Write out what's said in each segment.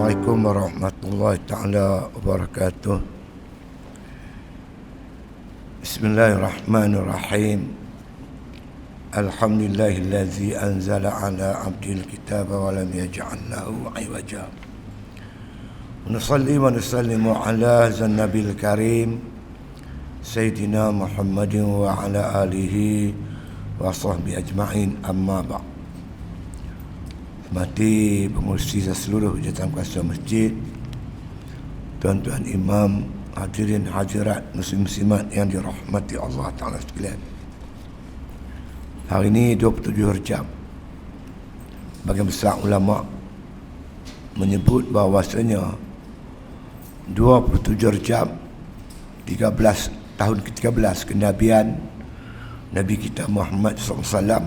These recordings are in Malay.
Assalamualaikum warahmatullahi ta'ala wabarakatuh. Bismillahirrahmanirrahim. Alhamdulillahillazi anzala ala abdil kitaba wa lam yaj'al lahu 'iwaja. Nusalli wa nusallimu ala zannabil karim Sayyidina Muhammadin wa ala alihi wa sahbihi ajma'in, amma ba'd. Mati pengurusi seluruh jawatan kuasa masjid, tuan-tuan imam, hadirin hadirat muslim-muslimat yang dirahmati Allah Ta'ala sekalian. Hari ini 27 Rejab. Bagian besar ulama menyebut bahawasanya 27 Rejab 13 tahun ke-13 kenabian Nabi kita Muhammad SAW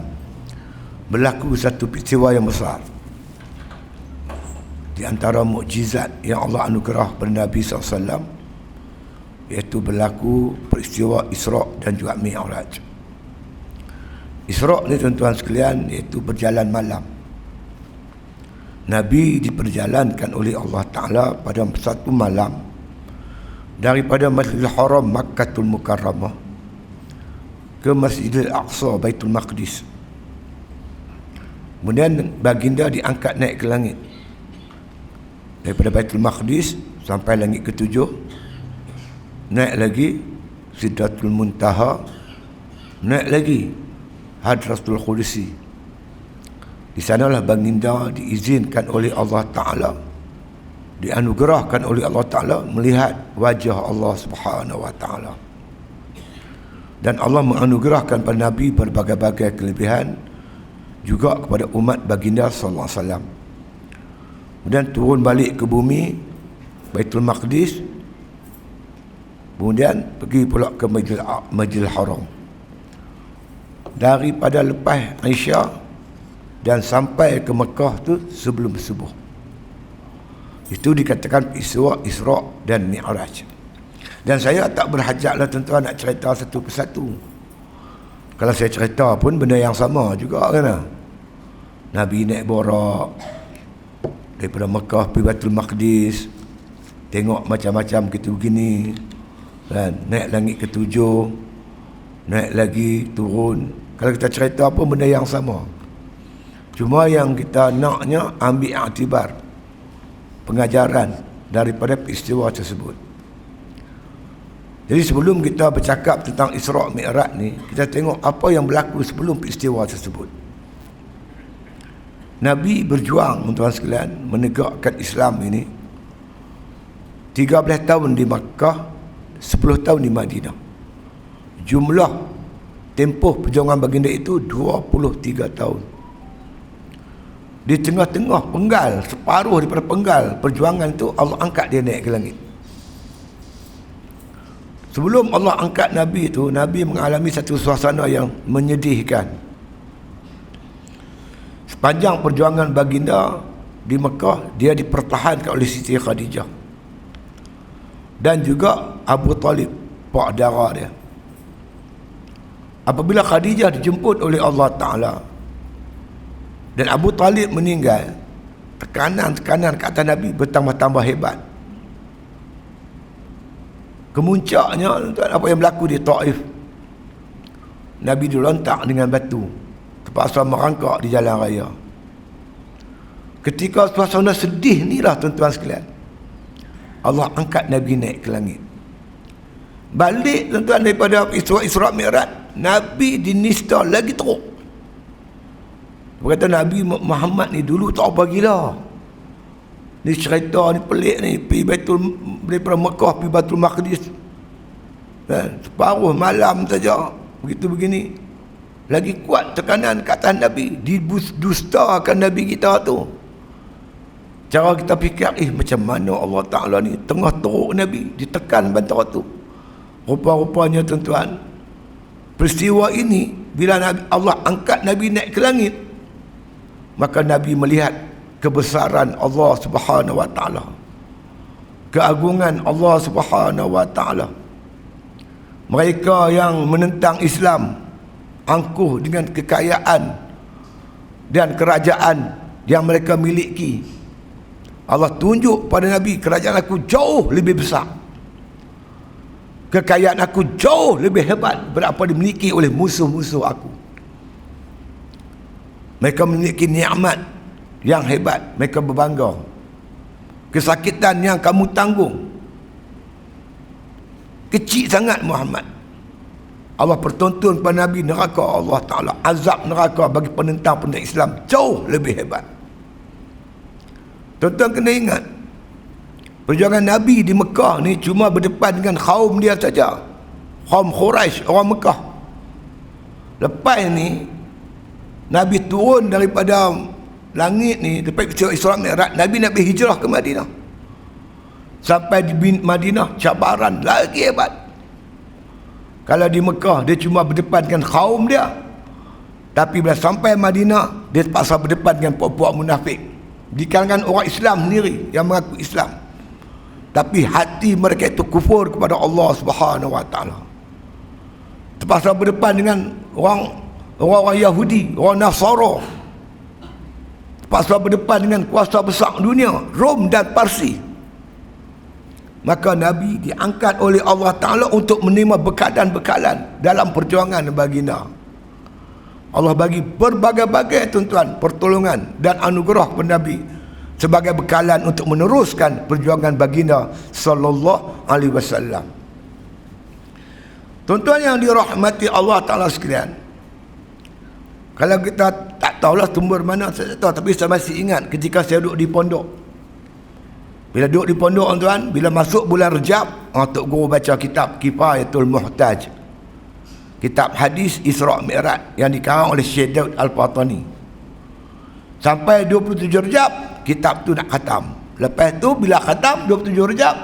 berlaku satu peristiwa yang besar. Di antara mukjizat yang Allah anugerah kepada Nabi SAW, iaitu berlaku peristiwa Isra' dan juga Mi'raj. Isra' ni tuan-tuan sekalian, iaitu berjalan malam. Nabi diperjalankan oleh Allah Ta'ala pada satu malam daripada Masjidil Haram Makkatul Mukarramah ke Masjidil Aqsa Baitul Maqdis. Kemudian baginda diangkat naik ke langit daripada Baitul Maqdis sampai langit ketujuh, naik lagi Sidratul Muntaha, naik lagi Hadratul Qudsi. Di sanalah baginda diizinkan oleh Allah Ta'ala, dianugerahkan oleh Allah Ta'ala melihat wajah Allah Subhanahu Wa Ta'ala. Dan Allah menganugerahkan pada Nabi berbagai-bagai kelebihan juga kepada umat baginda sallallahu alaihi wasallam. Kemudian turun balik ke bumi Baitul Maqdis, kemudian pergi pula ke Masjidil Haram. Daripada lepas Isya dan sampai ke Mekah tu sebelum subuh. Itu dikatakan Isra' dan Mi'raj. Dan saya tak berhajatlah tuan-tuan nak cerita satu persatu. Kalau saya cerita pun benda yang sama juga kan. Nabi naik borak daripada Mekah pergi Baitul Maqdis, tengok macam-macam gitu begini kan, naik langit ketujuh, naik lagi turun. Kalau kita cerita apa benda yang sama. Cuma yang kita naknya ambil iktibar pengajaran daripada peristiwa tersebut. Jadi sebelum kita bercakap tentang Isra' Mi'raj ni, kita tengok apa yang berlaku sebelum peristiwa tersebut. Nabi berjuang tuan sekalian menegakkan Islam ini 13 tahun di Makkah, 10 tahun di Madinah. Jumlah tempoh perjuangan baginda itu 23 tahun. Di tengah-tengah penggal, separuh daripada penggal perjuangan itu, Allah angkat dia naik ke langit. Sebelum Allah angkat Nabi itu, Nabi mengalami satu suasana yang menyedihkan. Sepanjang perjuangan baginda di Mekah, dia dipertahankan oleh Siti Khadijah dan juga Abu Talib, pak dara dia. Apabila Khadijah dijemput oleh Allah Ta'ala dan Abu Talib meninggal, tekanan-tekanan ke atas Nabi bertambah-tambah hebat. Kemuncaknya apa yang berlaku di Taif. Nabi dilontak dengan batu, terpaksa merangkak di jalan raya. Ketika suasana sedih ni lah tuan-tuan sekalian, Allah angkat Nabi naik ke langit. Balik tuan-tuan daripada Isra' Mi'raj, Nabi dinista lagi teruk. Berkata Nabi Muhammad ni dulu tak apa gila. Ni cerita ni pelik ni, daripada Mekah pergi Baitul Maqdis, separuh malam saja begitu begini. Lagi kuat tekanan ke atas Nabi, didustakan Nabi kita tu. Cara kita fikir, macam mana Allah Ta'ala ni tengah teruk Nabi, ditekan bantara tu. Rupa-rupanya tuan-tuan, peristiwa ini bila Allah angkat Nabi naik ke langit, maka Nabi melihat kebesaran Allah Subhanahu Wa Ta'ala, keagungan Allah Subhanahu Wa Ta'ala. Mereka yang menentang Islam angkuh dengan kekayaan dan kerajaan yang mereka miliki, Allah tunjuk pada Nabi, kerajaan aku jauh lebih besar, kekayaan aku jauh lebih hebat berapa dimiliki oleh musuh-musuh aku. Mereka memiliki nikmat yang hebat, mereka berbangga. Kesakitan yang kamu tanggung kecil sangat Muhammad. Allah pertonton kepada Nabi neraka Allah Ta'ala, azab neraka bagi penentang-penentang Islam jauh lebih hebat. Tuan-tuan kena ingat, perjuangan Nabi di Mekah ni cuma berdepan dengan kaum dia saja, kaum Quraisy, orang Mekah. Lepas ni Nabi turun daripada langit ni, lepas Isra Mi'raj, Nabi nak berhijrah ke Madinah. Sampai di Madinah cabaran lagi hebat. Kalau di Mekah dia cuma berdepan dengan kaum dia, tapi bila sampai Madinah dia terpaksa berdepan dengan puak-puak munafik di kalangan orang Islam sendiri yang mengaku Islam, tapi hati mereka itu kufur kepada Allah Subhanahu Wa Taala. Terpaksa berdepan dengan orang Yahudi, orang Nasara. Terpaksa berdepan dengan kuasa besar dunia, Rom dan Parsi. Maka Nabi diangkat oleh Allah Ta'ala untuk menerima bekalan-bekalan dalam perjuangan baginda. Allah bagi berbagai-bagai tuan-tuan pertolongan dan anugerah kepada Nabi sebagai bekalan untuk meneruskan perjuangan baginda sallallahu alaihi wasallam. Tuan-tuan yang dirahmati Allah Ta'ala sekalian, kalau kita tak tahulah tumbuh mana, saya tak tahu, tapi saya masih ingat ketika saya duduk di pondok. Bila duduk di pondok tuan, bila masuk bulan Rejab, Tok Guru baca kitab Kifayatul Muhtaj, kitab hadis Isra Mi'raj yang dikarang oleh Syekh Daud Al-Fatani. Sampai 27 Rejab kitab tu nak khatam. Lepas tu bila khatam 27 Rejab,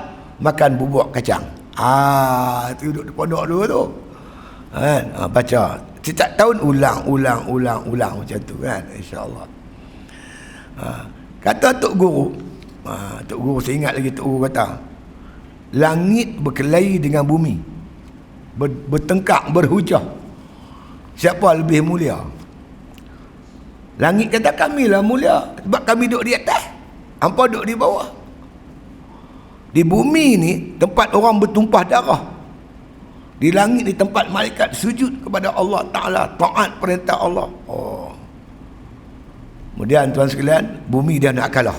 makan bubuk kacang. Tu duduk di pondok dulu tu kan, baca setiap tahun ulang macam tu kan, insya-Allah. Kata Tok Guru, Tok Guru saya ingat lagi, Tok Guru kata, langit berkelahi dengan bumi, bertengkar, berhujah, siapa lebih mulia? Langit kata kamilah mulia sebab kami duduk di atas, hampa duduk di bawah. Di bumi ni tempat orang bertumpah darah, di langit ni tempat malaikat sujud kepada Allah Ta'ala, taat perintah Allah. Kemudian tuan sekalian, bumi dia nak kalah.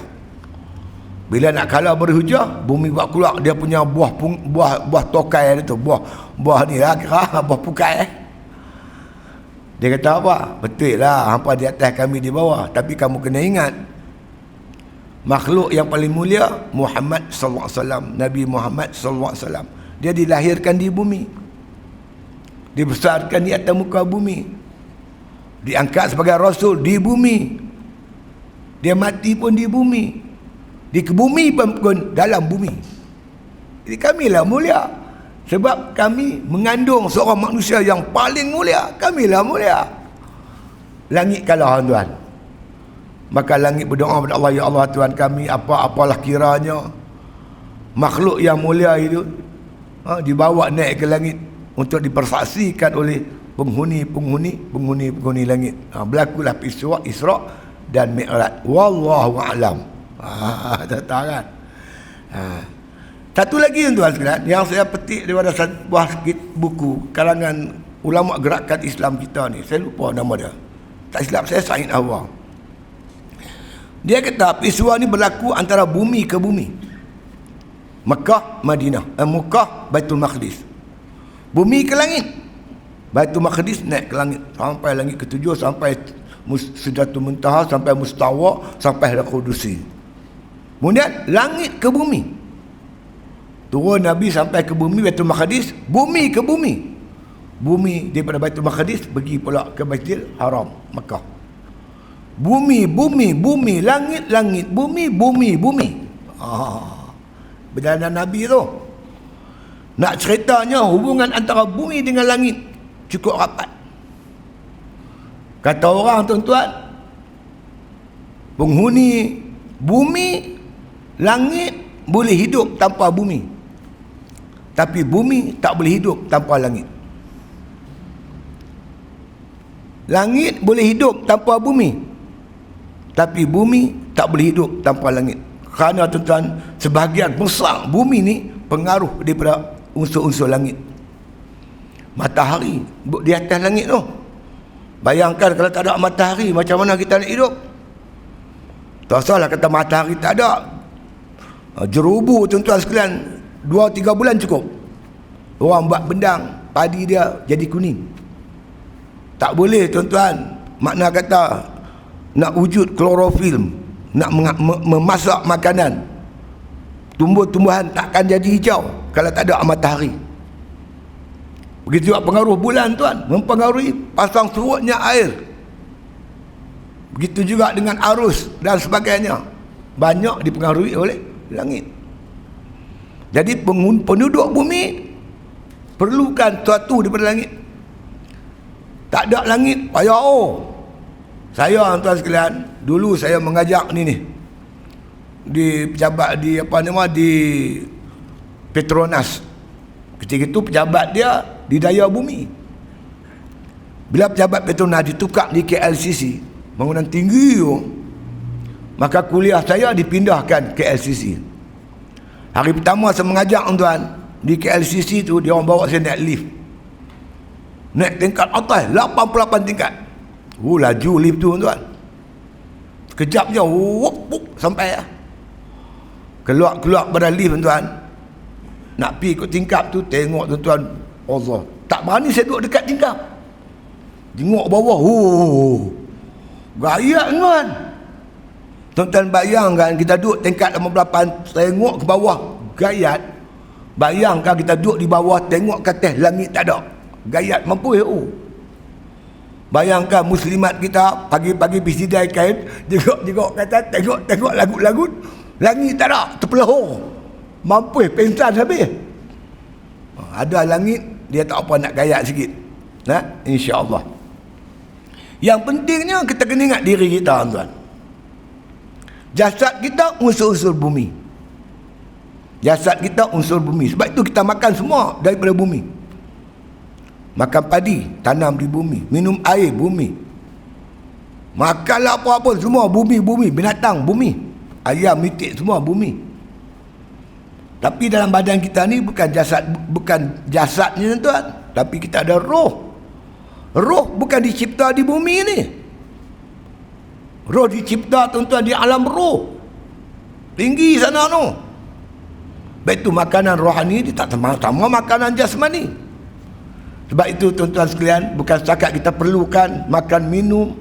Bila nak kalah berhujah, bumi buat keluar dia punya buah tokai tu, buah ni lah kira buah pukai. Dia kata apa? Betul lah, hampa di atas kami di bawah, tapi kamu kena ingat, makhluk yang paling mulia Muhammad sallallahu alaihi wasallam, Nabi Muhammad sallallahu alaihi wasallam. Dia dilahirkan di bumi, dibesarkan di atas muka bumi, diangkat sebagai rasul di bumi, dia mati pun di bumi, di bumi pun dalam bumi. Jadi kamilah mulia sebab kami mengandung seorang manusia yang paling mulia. Kamilah mulia. Langit kalah tuan. Maka langit berdoa kepada Allah, ya Allah Tuhan kami, apa-apalah kiranya makhluk yang mulia itu dibawa naik ke langit untuk dipersaksikan oleh penghuni langit. Berlakulah peristiwa Isra dan Mi'raj. Wallahu a'lam. Tak tahu kan. Satu lagi tuan sekalian yang saya petik daripada sebuah buku kalangan ulama gerakan Islam kita ni, saya lupa nama dia, tak silap saya Said Awang. Dia kata peristiwa ni berlaku antara bumi ke bumi, Mekah Madinah, Mekah Baitul Maqdis, bumi ke langit, Baitul Maqdis naik ke langit sampai langit ketujuh, sampai Sidratul Muntaha, sampai Mustawa, sampai Al-Qudusi. Kemudian langit ke bumi, turun Nabi sampai ke bumi Baitul Maqdis, bumi ke bumi, bumi daripada Baitul Maqdis pergi pula ke Baitul Haram Mekah. Bumi, langit, bumi. Perjalanan Nabi tu. Nak ceritanya hubungan antara bumi dengan langit cukup rapat. Kata orang tuan-tuan, penghuni bumi, langit boleh hidup tanpa bumi, tapi bumi tak boleh hidup tanpa langit. Langit boleh hidup tanpa bumi, tapi bumi tak boleh hidup tanpa langit. Kerana tuan-tuan, sebahagian besar bumi ni pengaruh daripada unsur-unsur langit. Matahari di atas langit tu. Bayangkan kalau tak ada matahari, macam mana kita nak hidup? Tak salah kata matahari tak ada. Jerubu tuan-tuan sekalian, 2-3 bulan cukup. Orang buat bendang, padi dia jadi kuning. Tak boleh tuan-tuan. Makna kata nak wujud klorofil, nak memasak makanan, tumbuh-tumbuhan takkan jadi hijau kalau tak ada matahari. Begitu juga pengaruh bulan tuan, mempengaruhi pasang surutnya air. Begitu juga dengan arus dan sebagainya, banyak dipengaruhi oleh langit. Jadi penduduk bumi perlukan sesuatu daripada langit. Tak ada langit, payah. Saya tuan sekalian, dulu saya mengajak ni di pejabat di di Petronas. Ketika itu pejabat dia di daya bumi. Bila pejabat Petronas ditukar di KLCC, bangunan tinggi tu, maka kuliah saya dipindahkan ke KLCC. Hari pertama saya mengajak tuan di KLCC tu, dia orang bawa saya naik lift. Naik tingkat atas 88 tingkat. Laju lift tu tuan. Sekejap je sampai lah. Keluar pada lift tuan. Nak pergi ikut tingkap tu, tengok tuan-tuan, Allah, tak berani saya duduk dekat tingkap. Tengok bawah, gayat tuan. Tuan-tuan bayangkan kita duduk tingkat 88, tengok ke bawah, gayat. Bayangkan kita duduk di bawah, tengok ke atas, langit tak ada, gayat mampu ya. Bayangkan muslimat kita pagi-pagi pisidai kain, jengok kata, tengok lagut-lagut, langit tak ada, terpelahur, mampu pengsan habis. Ada langit, dia tak apa nak gayat sikit. InsyaAllah. Yang pentingnya kita kena ingat diri kita tuan. Jasad kita unsur-unsur bumi. Jasad kita unsur bumi. Sebab itu kita makan semua daripada bumi. Makan padi, tanam di bumi. Minum air, bumi. Makanlah apa-apa, semua bumi. Binatang, bumi. Ayam, mitik, semua bumi. Tapi dalam badan kita ni bukan jasadnya tuan. Tapi kita ada roh. Roh bukan dicipta di bumi ni. Roh dicipta tuan-tuan di alam roh. Tinggi sana tu. Baik itu makanan rohani dia tak sama makanan jasmani. Sebab itu tuan-tuan sekalian, bukan setakat kita perlukan makan minum,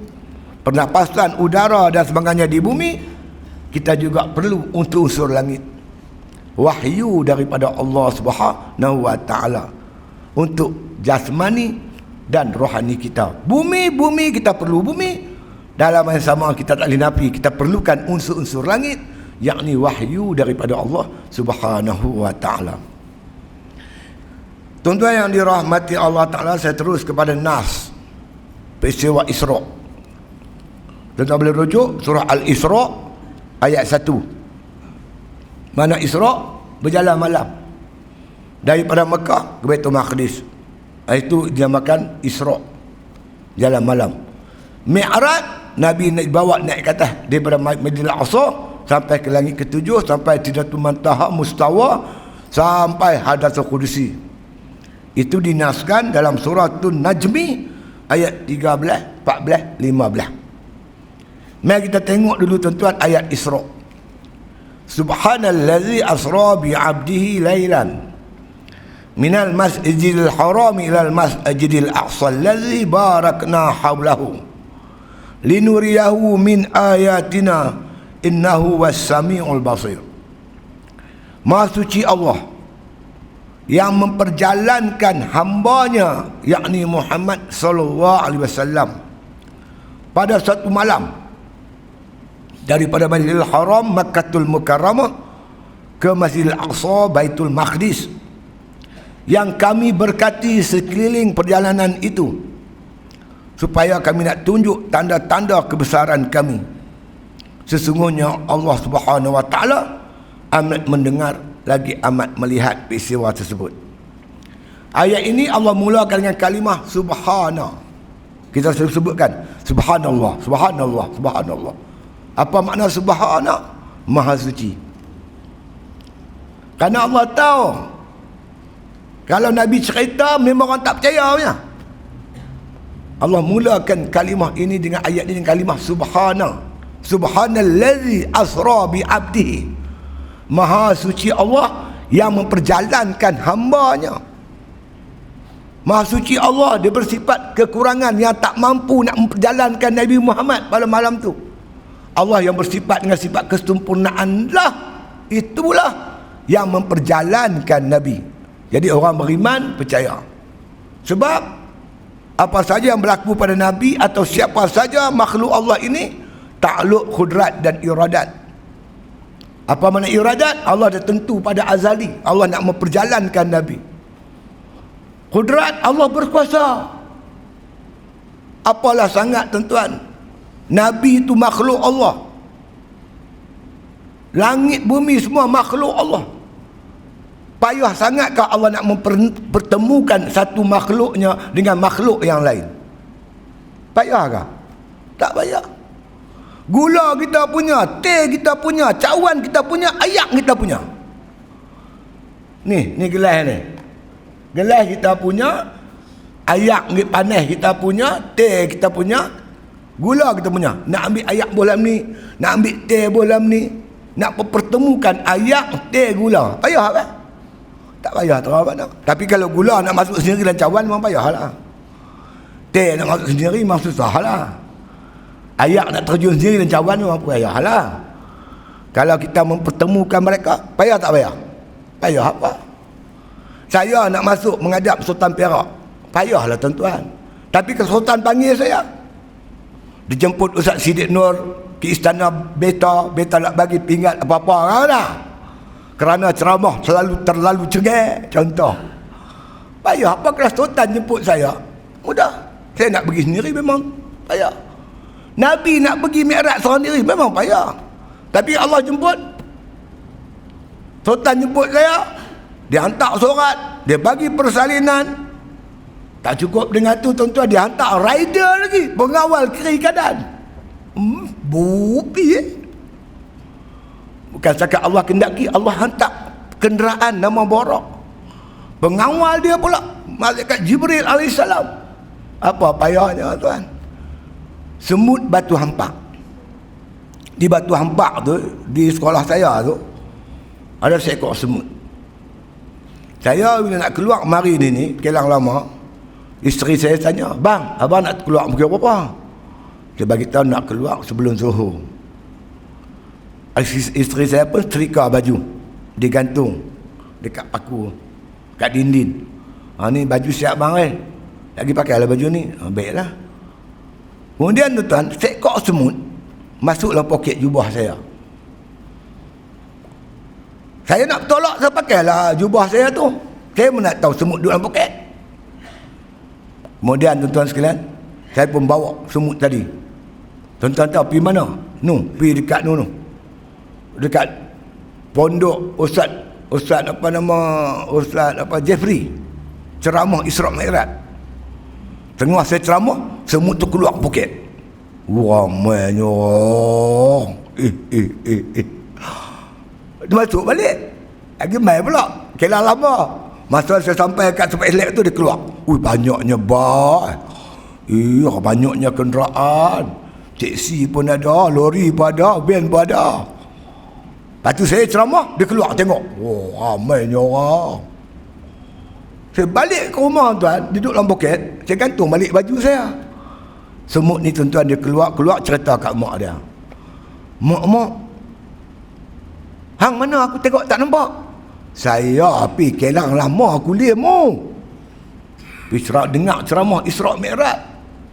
pernafasan udara dan sebagainya di bumi, kita juga perlu unsur-unsur langit. Wahyu daripada Allah Subhanahu wa taala untuk jasmani dan rohani kita. Bumi kita perlu bumi. Dalam yang sama kita tak boleh nafi, kita perlukan unsur-unsur langit, yakni wahyu daripada Allah Subhanahu wa taala. Tuan-tuan yang dirahmati Allah taala, saya terus kepada nas peristiwa Isra. Tuan-tuan boleh rujuk surah Al-Isra ayat 1. Mana Isra? Berjalan malam daripada Mekah ke Baitul Maqdis. Itu dinamakan Isra, jalan malam. Mi'raj, Nabi bawa naik ke atas daripada Madinah Aqsa sampai ke langit ke-7, sampai Sidratul Muntaha, Mustawa, sampai Hadratul Qudusi. Itu dinaskan dalam suratul Najmi ayat 13, 14, 15. Mari kita tengok dulu tuan-tuan ayat Isra. Subhanallazi asra bi'abdihi laylan minal masjidil haram ilal masjidil aqsa allazi barakna hawlahu linuriyahu min ayatina innahu was-sami'ul basir. Maha suci Allah yang memperjalankan hambanya, yakni Muhammad sallallahu alaihi wasallam, pada satu malam daripada Masjidil Haram Makkatul Mukarramah ke Masjidil Aqsa Baitul Maqdis, yang kami berkati sekeliling perjalanan itu supaya kami nak tunjuk tanda-tanda kebesaran kami. Sesungguhnya Allah Subhanahu wa taala amat mendengar lagi amat melihat peristiwa tersebut. Ayat ini Allah mulakan dengan kalimah subhana. Kita selalu sebutkan subhanallah, subhanallah, subhanallah. Apa makna subhana? Maha suci. Kerana Allah tahu kalau Nabi cerita memang orang tak percaya punya. Allah mulakan kalimah ini dengan ayat ini dengan kalimah subhanallazi asra bi abdihi. Maha suci Allah yang memperjalankan hamba-Nya. Maha suci Allah, dia bersifat kekurangan yang tak mampu nak memperjalankan Nabi Muhammad pada malam tu. Allah yang bersifat dengan sifat kesempurnaan lah, itulah yang memperjalankan Nabi. Jadi orang beriman percaya. Sebab apa saja yang berlaku pada Nabi atau siapa saja makhluk Allah ini takluk kudrat dan iradat. Apa makna iradat? Allah dah tentu pada azali Allah nak memperjalankan Nabi. Kudrat, Allah berkuasa. Apalah sangat tuan-tuan, Nabi itu makhluk Allah. Langit bumi semua makhluk Allah. Payah sangatkah Allah nak mempertemukan satu makhluknya dengan makhluk yang lain? Payahkah? Tak payah. Gula kita punya, teh kita punya, cawan kita punya, ayak kita punya. Ni gelas ni. Gelas kita punya, ayak panas kita punya, teh kita punya, gula kita punya. Nak ambil ayak bolam ni, nak ambil teh bolam ni, nak pertemukan ayak, teh, gula. Payah kan? Tak payah terang apa nak. Tapi kalau gula nak masuk sendiri dalam cawan memang payahlah. Teh nak masuk sendiri memang susahlah. Ayak nak terjun sendiri dalam cawan memang payahlah. Kalau kita mempertemukan mereka, payah tak payah? Payah apa? Saya nak masuk menghadap Sultan Perak, payahlah tuan-tuan. Tapi kalau Sultan panggil saya, dijemput Ustaz Siddiq Nur ke istana Beta nak bagi pingat apa-apa kan dah. Kerana ceramah terlalu cengeng contoh. Payah apa kelas Sultan jemput saya? Mudah. Saya nak pergi sendiri memang payah. Nabi nak pergi Mi'raj seorang diri memang payah. Tapi Allah jemput, Sultan jemput saya, dia hantar surat, dia bagi persalinan. Tak cukup dengan tu tuan-tuan, dia hantar rider lagi, pengawal kiri kanan. Bupi Bukan cakap Allah kendaki, Allah hantar kenderaan nama borok. Pengawal dia pula malaikat Jibril alaihissalam. Apa payahnya tuan? Semut batu hampak. Di batu hampak tu, di sekolah saya tu, ada seekor semut. Saya bila nak keluar mari ni Kelang Lama, isteri saya tanya, "Bang, abang nak keluar pukul berapa?" Dia bagi tahu nak keluar sebelum Zuhur. Isteri saya pun setrika baju, digantung dekat paku, kat dinding. Ni baju siap bang lagi pakailah baju ni. Baiklah. Kemudian tuan, seekor semut masuk dalam poket jubah saya. Saya nak tolak, saya pakailah jubah saya tu. Saya pun nak tahu semut duduk dalam poket. Kemudian tuan-tuan sekalian, saya pun bawa semut tadi. Tuan-tuan tahu pergi mana? Pergi dekat dekat pondok Ustaz Jeffrey ceramah Isra' Mi'raj. Tengah saya ceramah, semut tu keluar poket. Ramainya orang. Dia masuk balik. Lagi main pula. Kelang Lama. Masa saya sampai kat tempat elek tu, dia keluar. Banyaknya bas. Banyaknya kenderaan. Teksi pun ada, lori pun ada, van pun ada. Lepas tu saya ceramah, dia keluar tengok. Ramainya orang. Saya balik ke rumah tuan, duduk dalam poket, saya gantung balik baju saya. Semut ni tuan-tuan, dia keluar cerita kat mak dia. Mak, hang mana aku tengok tak nampak? Saya pergi Kelang Lama kuliah mu. Pergi dengar ceramah Isra' Mi'raj.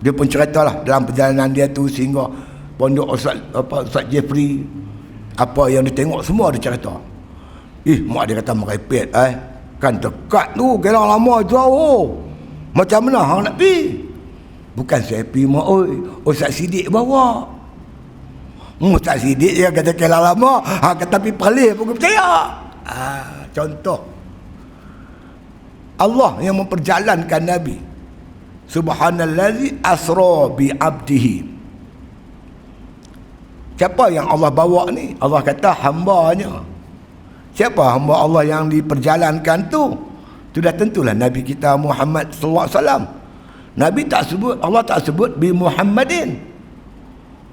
Dia pun ceritalah dalam perjalanan dia tu sehingga pondok Ustaz Jeffrey, apa yang dia tengok semua dia cerita. Mak dia kata merepet kan dekat tu Kelang Lama jauh. Macam mana hang nak pergi? Bukan saya pergi mak Ustaz Siddiq bawa. Ustaz Siddiq dia kata Kelang Lama, hang kata pergi Perlis pun percaya. Contoh Allah yang memperjalankan Nabi. Subhanallazi asra bi abdihi. Siapa yang Allah bawa ni? Allah kata hamba-Nya. Siapa hamba Allah yang diperjalankan tu? Sudah tentulah Nabi kita Muhammad sallallahu alaihi wasallam. Nabi tak sebut, Allah tak sebut bi Muhammadin.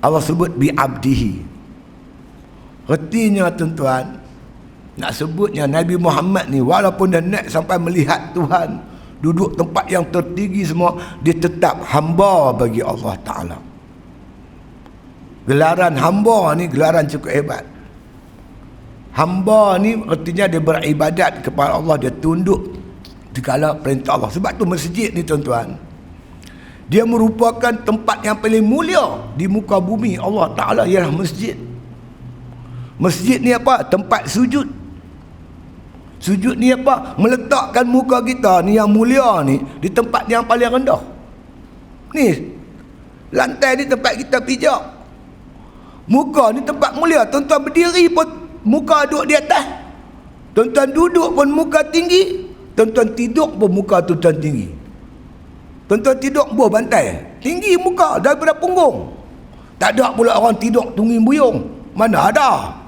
Allah sebut bi abdihi. Artinya tuan-tuan, nak sebutnya Nabi Muhammad ni walaupun dah naik sampai melihat Tuhan, duduk tempat yang tertinggi semua, dia tetap hamba bagi Allah Ta'ala. Gelaran hamba ni gelaran cukup hebat. Hamba ni artinya dia beribadat kepada Allah, dia tunduk segala perintah Allah. Sebab tu masjid ni tuan-tuan, dia merupakan tempat yang paling mulia di muka bumi Allah Ta'ala, ialah masjid. Masjid ni apa? Tempat sujud. Sujud ni apa? Meletakkan muka kita ni yang mulia ni di tempat yang paling rendah. Ni lantai ni tempat kita pijak. Muka ni tempat mulia. Tuan-tuan berdiri pun muka duduk di atas. Tuan-tuan duduk pun muka tinggi. Tuan-tuan tidur pun muka tuan-tuan tinggi. Tuan-tuan tidur buah bantai, tinggi muka daripada punggung. Tak ada pula orang tidur tunggu buyung. Mana ada.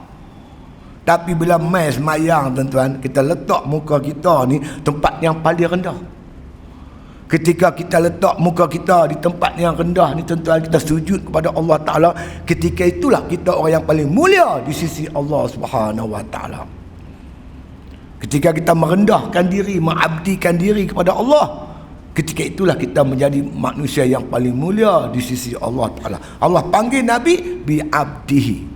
Tapi bila mai semayang tuan-tuan, kita letak muka kita ni tempat yang paling rendah. Ketika kita letak muka kita di tempat yang rendah ni tuan-tuan, kita sujud kepada Allah Ta'ala, ketika itulah kita orang yang paling mulia di sisi Allah Subhanahu Wa Ta'ala. Ketika kita merendahkan diri, mengabdikan diri kepada Allah, ketika itulah kita menjadi manusia yang paling mulia di sisi Allah Ta'ala. Allah panggil Nabi bi abdihi.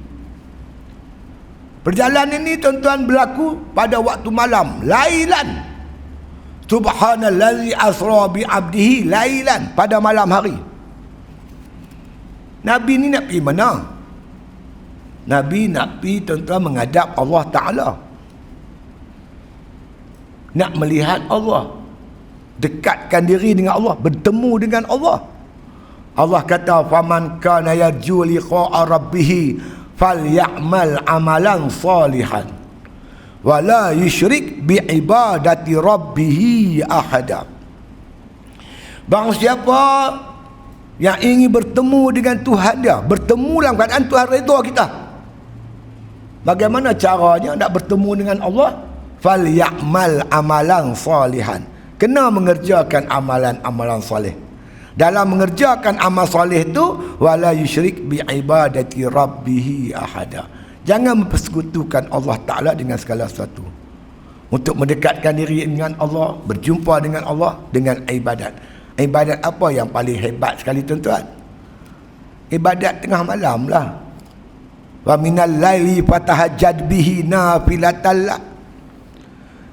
Perjalanan ini tuan-tuan berlaku pada waktu malam, lailan. Subhanallazi asra bi abdihi lailan, pada malam hari. Nabi ni nak pergi mana? Nabi nak pergi tuan-tuan menghadap Allah Ta'ala, nak melihat Allah, dekatkan diri dengan Allah, bertemu dengan Allah. Allah kata, faman kana yarju liqa'a rabbih falyamal amalan salihan wala yusyrik biibadati rabbih ahada. Barang siapa yang ingin bertemu dengan Tuhan dia, bertemu dalam keadaan Tuhan redha kita, bagaimana caranya nak bertemu dengan Allah? Falyamal amalan salihan, kena mengerjakan amalan-amalan soleh. Dalam mengerjakan amal soleh tu, wala yusyrik bi ibadati rabbih ahada, jangan mempersekutukan Allah Ta'ala dengan segala sesuatu. Untuk mendekatkan diri dengan Allah, berjumpa dengan Allah dengan ibadat. Ibadat apa yang paling hebat sekali tuan-tuan? Ibadat tengah malam lah. Wa minal laili fatahajjad bihi nafilatan lak.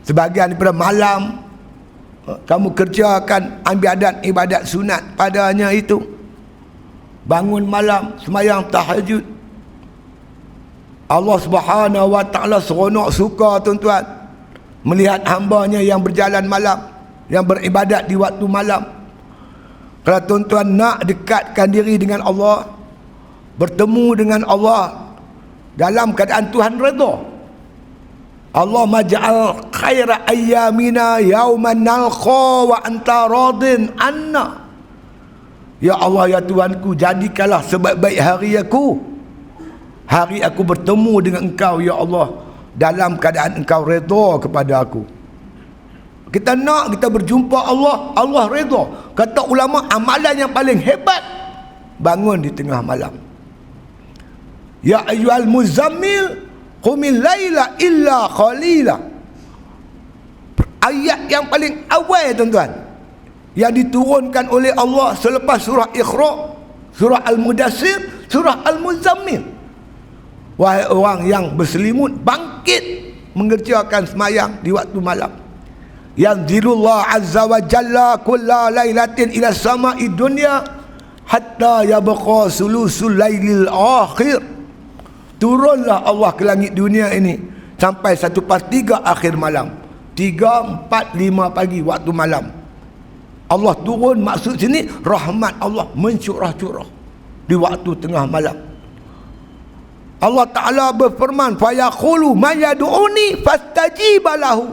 Sebahagian daripada malam kamu kerjakan ibadat sunat padanya itu. Bangun malam, sembahyang tahajud. Allah Subhanahu Wa Ta'ala seronok suka tuan-tuan melihat hambanya yang berjalan malam, yang beribadat di waktu malam. Kalau tuan-tuan nak dekatkan diri dengan Allah, bertemu dengan Allah dalam keadaan Tuhan redha, Allah maj'al khaira ayyamina yauman nalqa wa anta radin anna. Ya Allah, ya Tuhanku, jadikanlah sebaik-baik hari aku bertemu dengan Engkau ya Allah, dalam keadaan Engkau redha kepada aku. Kita nak kita berjumpa Allah, Allah redha. Kata ulama, amalan yang paling hebat bangun di tengah malam. Ya ayyuhal muzammil qumil laila illa qalila. Ayat yang paling awal tuan-tuan, yang diturunkan oleh Allah selepas surah Iqra, surah Al-Mudassir, surah Al-Muzammil. Wahai orang yang berselimut, bangkit mengerjakan semayang di waktu malam. Yanzilullah azza wa jalla kulla lailatin ila sama'i dunya hatta yabqa sulusul lailil akhir. Turunlah Allah ke langit dunia ini sampai 1/3 akhir malam. 3, 4, 5 pagi waktu malam. Allah turun, maksud sini rahmat Allah mencurah-curah di waktu tengah malam. Allah Ta'ala berfirman, fayaqulu man yad'uni fastajiba lahu.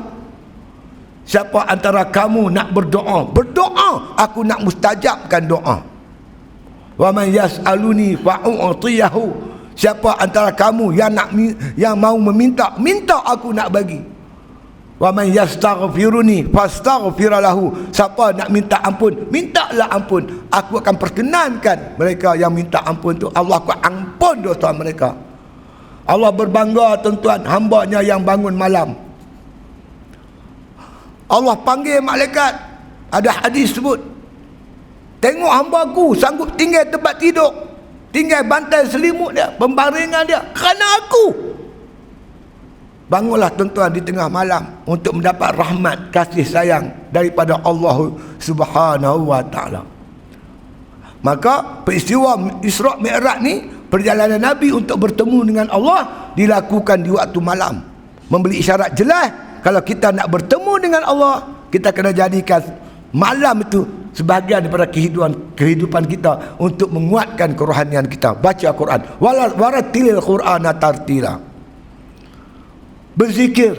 Siapa antara kamu nak berdoa, berdoa, aku nak mustajabkan doa. Wa man yas'aluni fa'u'tiyahu. siapa antara kamu yang mau meminta, minta aku nak bagi. Wa man yastaghfiruni fastaghfir lahu. Siapa nak minta ampun, mintalah ampun, aku akan perkenankan mereka yang minta ampun tu, Allah akan ampun dosa mereka. Allah berbangga tuan-tuan, hamba-Nya yang bangun malam. Allah panggil malaikat. Ada hadis sebut, tengok hamba-Ku sanggup tinggal tempat tidur, tinggal bantal selimut dia, pembaringan dia, kerana aku. Bangunlah tuan-tuan di tengah malam untuk mendapat rahmat kasih sayang daripada Allah Subhanahu wa taala. Maka peristiwa Isra' Mi'raj ni, perjalanan Nabi untuk bertemu dengan Allah, dilakukan di waktu malam, memberi isyarat jelas kalau kita nak bertemu dengan Allah, kita kena jadikan malam itu sebahagian daripada kehidupan kita untuk menguatkan kerohanian kita. Baca Quran, waratilil Qur'ana tartila, berzikir,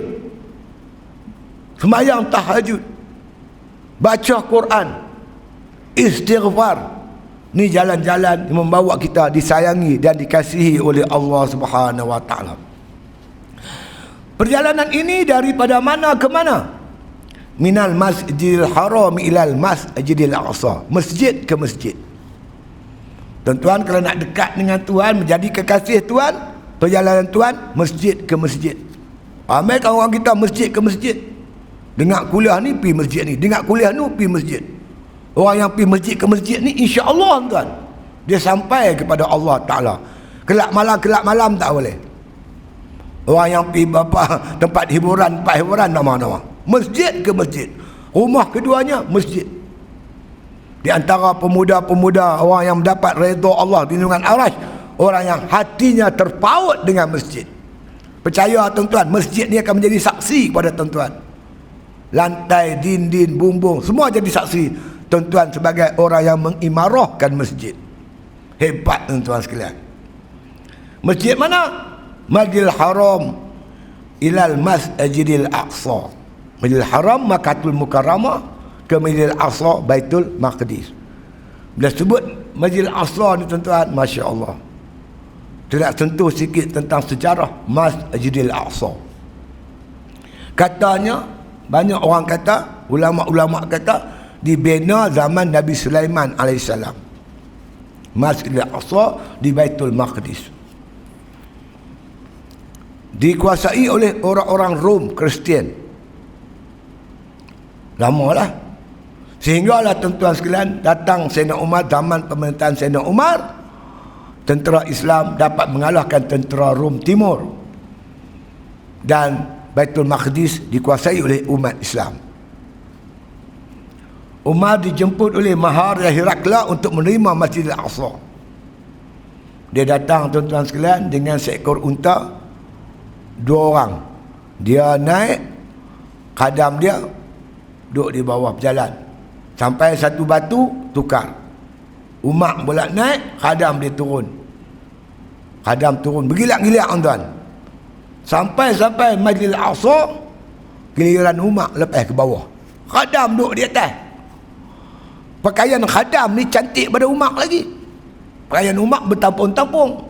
sembahyang tahajud, baca Quran, istighfar. Ni jalan-jalan yang membawa kita disayangi dan dikasihi oleh Allah Subhanahu wa taala. Perjalanan ini daripada mana ke mana? Minal masjidil haram ilal masjidil aqsa, masjid ke masjid. Tuan-tuan, kalau nak dekat dengan Tuhan, menjadi kekasih Tuhan, perjalanan Tuhan masjid ke masjid. Ramai orang kita masjid ke masjid. Dengar kuliah ni pergi masjid ni, dengar kuliah ni pergi masjid. Orang yang pergi masjid ke masjid ni, insya-Allah tuan, dia sampai kepada Allah Taala. Kelak malam tak boleh. Orang yang pergi tempat hiburan nama-nama, masjid ke masjid. Rumah keduanya masjid. Di antara pemuda-pemuda orang yang mendapat redha Allah di naungan Arasy, orang yang hatinya terpaut dengan masjid. Percaya tuan-tuan, masjid ni akan menjadi saksi kepada tuan-tuan. Lantai, dinding, bumbung, semua jadi saksi tuan-tuan sebagai orang yang mengimarahkan masjid. Hebat tuan-tuan sekalian. Masjid mana? Masjidil Haram ilal Masjidil Aqsa. Masjidil Haram Makkahul Mukarramah ke Masjidil Aqsa Baitul Maqdis. Bila sebut Masjidil Aqsa ni tuan-tuan, masya-Allah, tidak sentuh sikit tentang sejarah Masjidil Aqsa. Katanya, banyak orang kata, ulama-ulama kata, dibina zaman Nabi Sulaiman AS. Masjidil Aqsa di Baitul Maqdis dikuasai oleh orang-orang Rom Kristian. Lamalah, sehinggalah tuan-tuan sekalian datang Sayyidina Umar, zaman pemerintahan Sayyidina Umar, tentera Islam dapat mengalahkan tentera Rom Timur dan Baitul Maqdis dikuasai oleh umat Islam. Umar dijemput oleh Maharaja Herakla untuk menerima Masjidil Aqsa. Dia datang tuan-tuan sekalian dengan seekor unta, 2 orang. Dia naik, khadam dia duduk di bawah berjalan. Sampai satu batu, tukar. Umar pula naik, khadam dia turun. Khadam turun, bergilat-gilat tuan-tuan. Sampai Masjidil Aqsa, giliran Umar lepas ke bawah. Khadam duduk di atas. Pakaian khadam ni cantik pada Umar lagi. Pakaian Umar bertampung-tampung.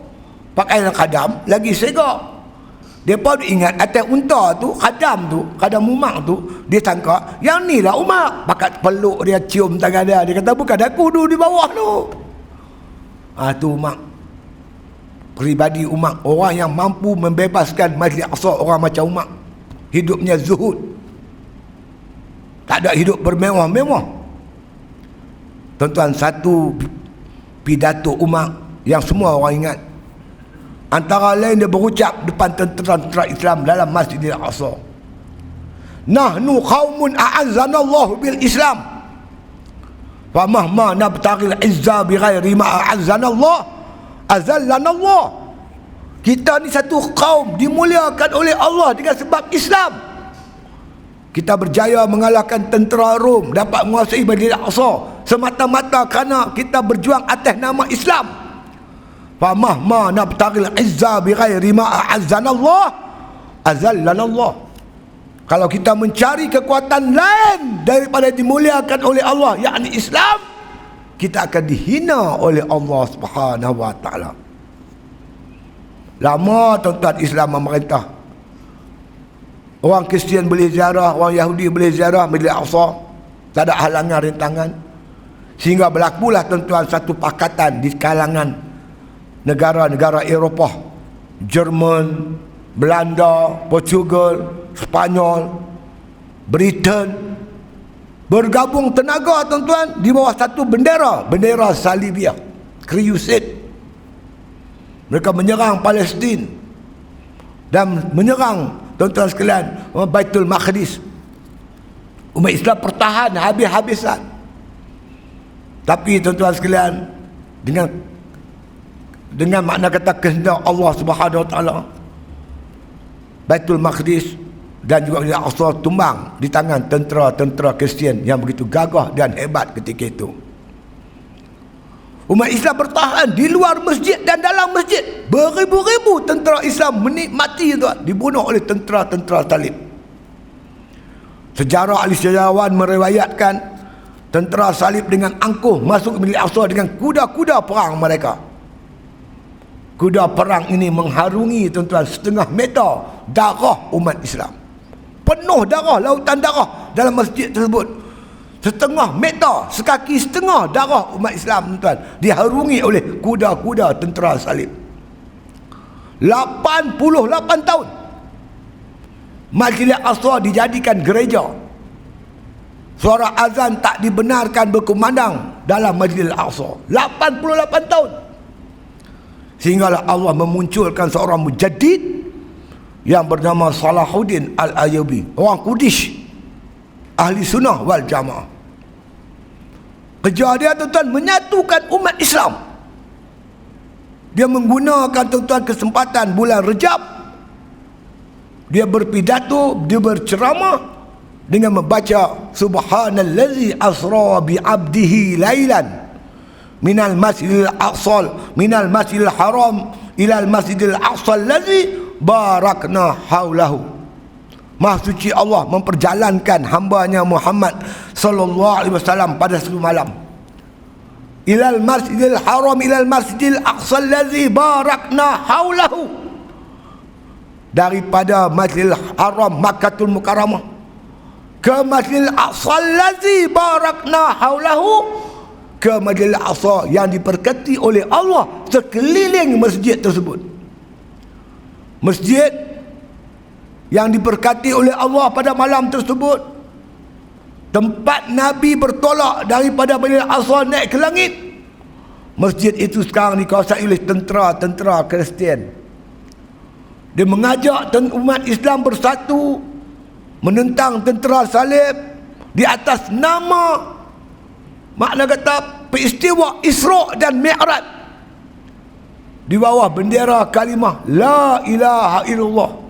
Pakaian khadam lagi segak. Mereka ingat atas unta tu, khadam Umar tu, dia sangka yang ni lah Umar. Pakat peluk dia, cium tangan dia. Dia kata, bukan aku duduk di bawah tu. Tu Umar. Pribadi Umar, orang yang mampu membebaskan Masjid Aqsa, orang macam Umar. Hidupnya zuhud, tak ada hidup bermewah-mewah. Tuan-tuan, satu pidato Umar yang semua orang ingat, antara lain dia berucap depan tentera-tentera Islam dalam Masjidil Aqsa, nahnu qaumun a'azzanallahu bil Islam, wa mahma nabtaghil izza bi ghairi ma a'azzanallah azallanallah. Kita ni satu kaum dimuliakan oleh Allah dengan sebab Islam. Kita berjaya mengalahkan tentera Rom, dapat menguasai Masjidil Aqsa semata-mata kerana kita berjuang atas nama Islam. Famahma nabtaghil izza bi ghairi ma a'azzanallah azallanallah. Kalau kita mencari kekuatan lain daripada dimuliakan oleh Allah, yakni Islam, kita akan dihina oleh Allah Subhanahu wa taala. Lama tuan-tuan Islam memerintah. Orang Kristian boleh ziarah, orang Yahudi boleh ziarah Masjid Al-Aqsa, tak ada halangan rintangan. Sehingga berlakulah tuan-tuan satu pakatan di kalangan negara-negara Eropah, Jerman, Belanda, Portugal, Spanyol, Britain, bergabung tenaga tuan-tuan di bawah satu bendera Salibiyah, Crusade. Mereka menyerang Palestin dan menyerang tuan-tuan sekalian Baitul Maqdis. Umat Islam pertahan habis-habisan. Tapi tuan-tuan sekalian, dengan makna kata kehendak Allah Subhanahu Wa Taala, Baitul Maqdis dan juga Al-Aqsa tumbang di tangan tentera-tentera Kristian yang begitu gagah dan hebat ketika itu. Umat Islam bertahan di luar masjid dan dalam masjid. Beribu-ribu tentera Islam mati dibunuh oleh tentera-tentera Talib. Sejarah ahli sejarawan meriwayatkan tentera Salib dengan angkuh masuk ke Masjid Al-Aqsa dengan kuda-kuda perang mereka. Kuda perang ini mengharungi tuan-tuan setengah meter darah umat Islam. Penuh darah, lautan darah dalam masjid tersebut. Setengah meter, sekaki setengah darah umat Islam tuan-tuan diharungi oleh kuda-kuda tentera Salib. 88 tahun Masjid Al-Aqsa dijadikan gereja. Suara azan tak dibenarkan berkumandang dalam Masjid Al-Aqsa. 88 tahun. Sehinggalah Allah memunculkan seorang mujaddid yang bernama Salahuddin Al-Ayyubi, orang Quraisy, ahli sunnah wal jamaah. Kerja dia tuan-tuan menyatukan umat Islam. Dia menggunakan tuan-tuan kesempatan bulan Rejab. Dia berpidato, dia berceramah dengan membaca Subhanallazi asra bi 'abdihi lailan minal masjidil aqsa minal masjidil haram ilal masjidil aqsa allazi barakna haulahu. Maha suci Allah memperjalankan hambanya Muhammad sallallahu alaihi wasallam pada satu malam. Ilal masjidil haram ilal masjidil aqsa allazi barakna haulahu. Daripada Masjidil Haram Makkahul Mukarramah ke Masjidil Aqsa allazi barakna haulahu, ke Masjidil Aqsa yang diberkati oleh Allah sekeliling masjid tersebut. Masjid yang diberkati oleh Allah pada malam tersebut, tempat Nabi bertolak daripada Masjidil Aqsa naik ke langit. Masjid itu sekarang dikuasai oleh tentera-tentera Kristian. Dia mengajak umat Islam bersatu menentang tentera Salib di atas nama, makna kata, peristiwa Isra' dan Mi'raj, di bawah bendera kalimah La ilaha illallah.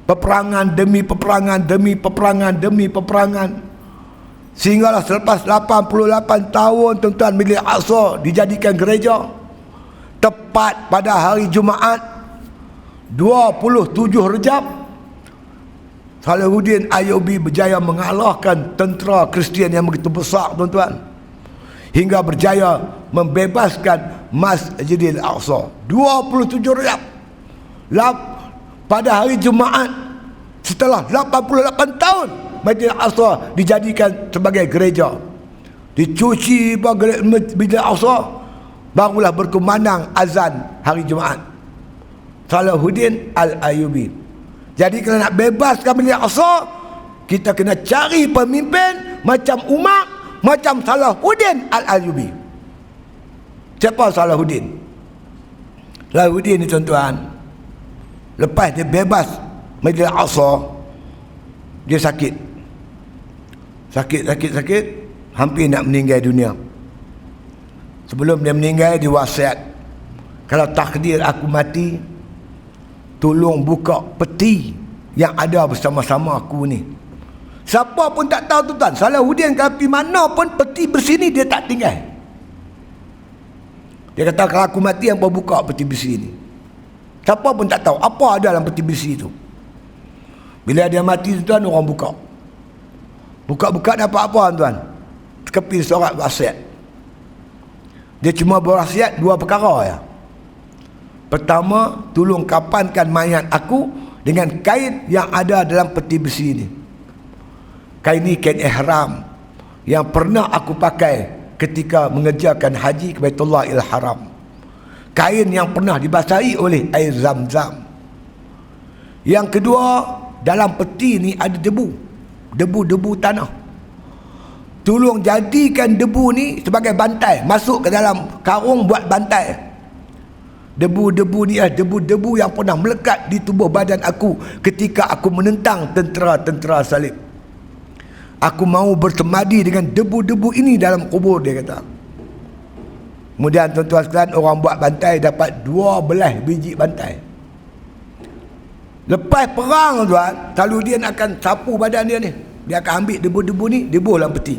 Peperangan demi peperangan demi peperangan demi peperangan, sehinggalah selepas 88 tahun tuan-tuan Masjid Al-Aqsa dijadikan gereja. Tepat pada hari Jumaat 27 Rejab, Salahuddin Ayyubi berjaya mengalahkan tentera Kristian yang begitu besar tuan-tuan, hingga berjaya membebaskan Masjidil Aqsa 27 Rejab. Pada hari Jumaat setelah 88 tahun Masjidil Aqsa dijadikan sebagai gereja, dicuci Masjidil Aqsa, barulah berkumandang azan hari Jumaat. Salahuddin Al-Ayyubi. Jadi kalau nak bebaskan Masjid Al-Aqsa, kita kena cari pemimpin macam Umar, macam Salahuddin Al-Ayyubi. Siapa Salahuddin? Salahuddin ni tuan-tuan, lepas dia bebas Masjid Al-Aqsa, dia sakit, hampir nak meninggal dunia. Sebelum dia meninggal, dia wasiat, kalau takdir aku mati, tolong buka peti yang ada bersama-sama aku ni. Siapa pun tak tahu tuan-tuan, Salahuddin kalau pergi mana pun peti besi ni dia tak tinggal. Dia kata kalau aku mati, hangpa buka peti besi ni. Siapa pun tak tahu apa ada dalam peti besi tu. Bila dia mati tuan, orang buka. Buka-buka dapat apa tuan? Sekepil surat wasiat. Dia cuma berwasiat 2 perkara ya. Pertama, tolong kapankan mayat aku dengan kain yang ada dalam peti besi ini. Kain ini kain ihram yang pernah aku pakai ketika mengerjakan haji ke Baitullahil Haram. Kain yang pernah dibasahi oleh air Zam-Zam. Yang kedua, dalam peti ini ada debu. Debu-debu tanah. Tolong jadikan debu ni sebagai bantai, masuk ke dalam karung buat bantai. Debu-debu ni debu-debu yang pernah melekat di tubuh badan aku ketika aku menentang tentera-tentera salib. Aku mau bersemadi dengan debu-debu ini dalam kubur, dia kata. Kemudian tuan-tuan sekalian, orang buat bantai dapat 12 biji bantai. Lepas perang tuan, selalu dia akan sapu badan dia ni. Dia akan ambil debu-debu ni, dia bubuh dalam peti.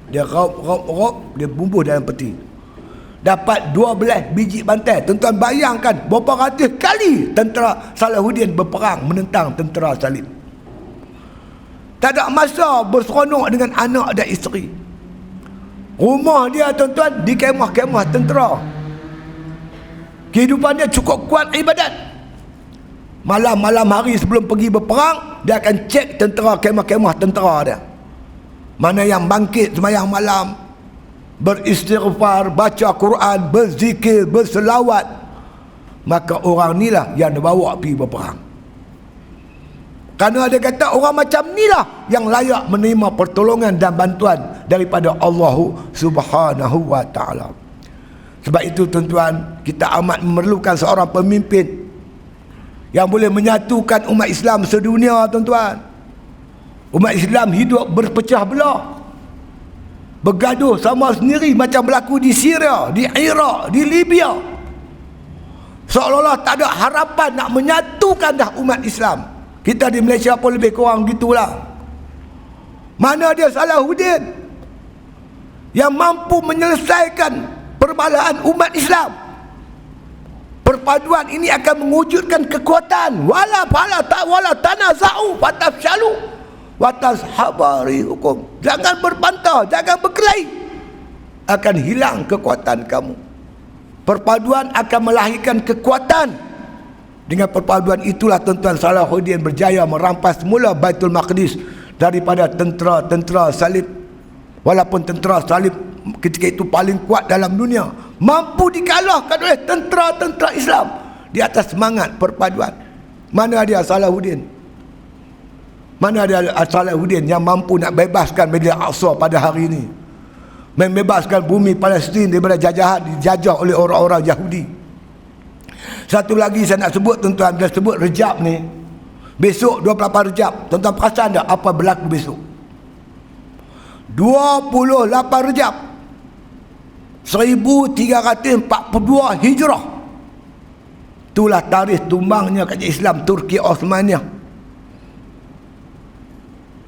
Dia raup, dia bumbuh dalam peti. Dapat 12 biji bantai. Tuan-tuan bayangkan berapa ratus kali tentera Salahuddin berperang menentang tentera salib. Tak ada masa berseronok dengan anak dan isteri. Rumah dia tuan-tuan di kemah-kemah tentera. Kehidupan dia cukup kuat ibadat. Malam-malam hari sebelum pergi berperang, dia akan cek tentera, kemah-kemah tentera dia. Mana yang bangkit sembahyang malam, beristighfar, baca Quran, berzikir, berselawat, maka orang inilah yang dibawa pergi berperang. Kerana dia kata orang macam inilah yang layak menerima pertolongan dan bantuan daripada Allah Subhanahu wa ta'ala. Sebab itu tuan-tuan, kita amat memerlukan seorang pemimpin yang boleh menyatukan umat Islam sedunia tuan-tuan. Umat Islam hidup berpecah belah, bergaduh sama sendiri macam berlaku di Syria, di Iraq, di Libya. Seolah-olah tak ada harapan nak menyatukan dah umat Islam. Kita di Malaysia pun lebih kurang gitulah. Mana dia Salahuddin yang mampu menyelesaikan permasalahan umat Islam. Perpaduan ini akan mewujudkan kekuatan. Wala tanaza'u fatafshalu wa tashabari hukum. Jangan berbantah, jangan berkelahi, akan hilang kekuatan kamu. Perpaduan akan melahirkan kekuatan. Dengan perpaduan itulah tuan-tuan Salahuddin berjaya merampas semula Baitul Maqdis daripada tentera-tentera salib. Walaupun tentera salib ketika itu paling kuat dalam dunia, mampu dikalahkan oleh tentera-tentera Islam di atas semangat perpaduan. Mana dia Salahuddin? Mana dia Salahuddin yang mampu nak bebaskan Masjid Al-Aqsa pada hari ini, membebaskan bumi Palestin daripada jajahan, dijajah oleh orang-orang Yahudi. Satu lagi saya nak sebut tuan-tuan, dia sebut Rejab ni. Besok 28 Rejab. Tuan-tuan perasan tak apa berlaku besok? 28 Rejab 1342 Hijrah. Itulah tarikh tumbangnya kerajaan Islam Turki Osmaniyah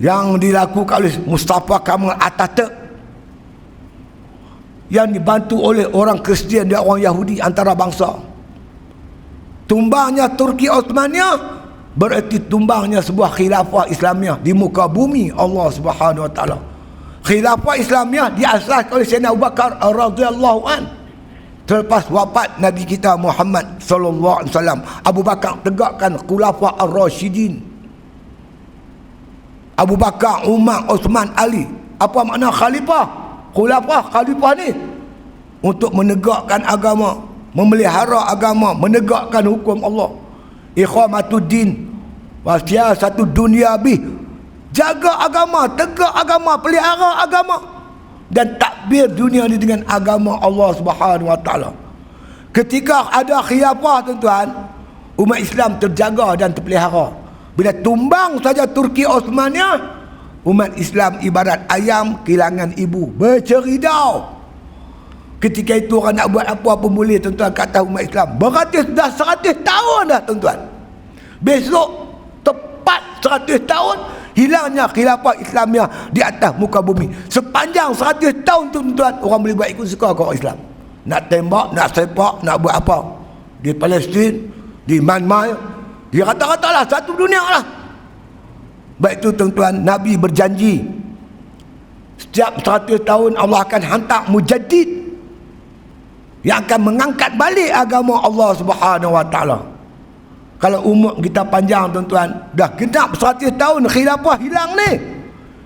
yang dilakukan oleh Mustafa Kemal Atatürk, yang dibantu oleh orang Kristian dan orang Yahudi antara bangsa. Tumbangnya Turki Osmaniyah berarti tumbangnya sebuah khilafah Islamiah di muka bumi Allah Subhanahu wa taala. Khilafah Islamiah diasaskan oleh Sayyidina Abu Bakar radhiyallahu an. Selepas wafat Nabi kita Muhammad sallallahu alaihi wasallam, Abu Bakar tegakkan Khulafah Ar-Rasyidin. Abu Bakar, Umar, Osman, Ali. Apa makna khalifah? Khalifah ni untuk menegakkan agama, memelihara agama, menegakkan hukum Allah. Iqamatuddin wa siyasatu dunyabi. Jaga agama, tegak agama, pelihara agama dan takbir dunia ni dengan agama Allah Subhanahu wa taala. Ketika ada khilafah tuan-tuan, umat Islam terjaga dan terpelihara. Bila tumbang saja Turki Osmaniyah, umat Islam ibarat ayam kehilangan ibu, berceridau. Ketika itu orang nak buat apa-apa boleh tuan-tuan kat atas umat Islam. Dah 100 tahun dah tuan-tuan. Besok tepat 100 tahun hilangnya khilafah Islamiah di atas muka bumi. Sepanjang 100 tahun tuan-tuan, orang boleh buat ikut suka ke orang Islam. Nak tembak, nak sepak, nak buat apa. Di Palestin, di Myanmar, di rata-rata lah, satu dunia lah. Baik itu tuan-tuan, Nabi berjanji setiap 100 tahun Allah akan hantar mujaddid yang akan mengangkat balik agama Allah Subhanahu Wa Taala. Kalau umur kita panjang tuan-tuan, dah genap 100 tahun khilafah hilang ni,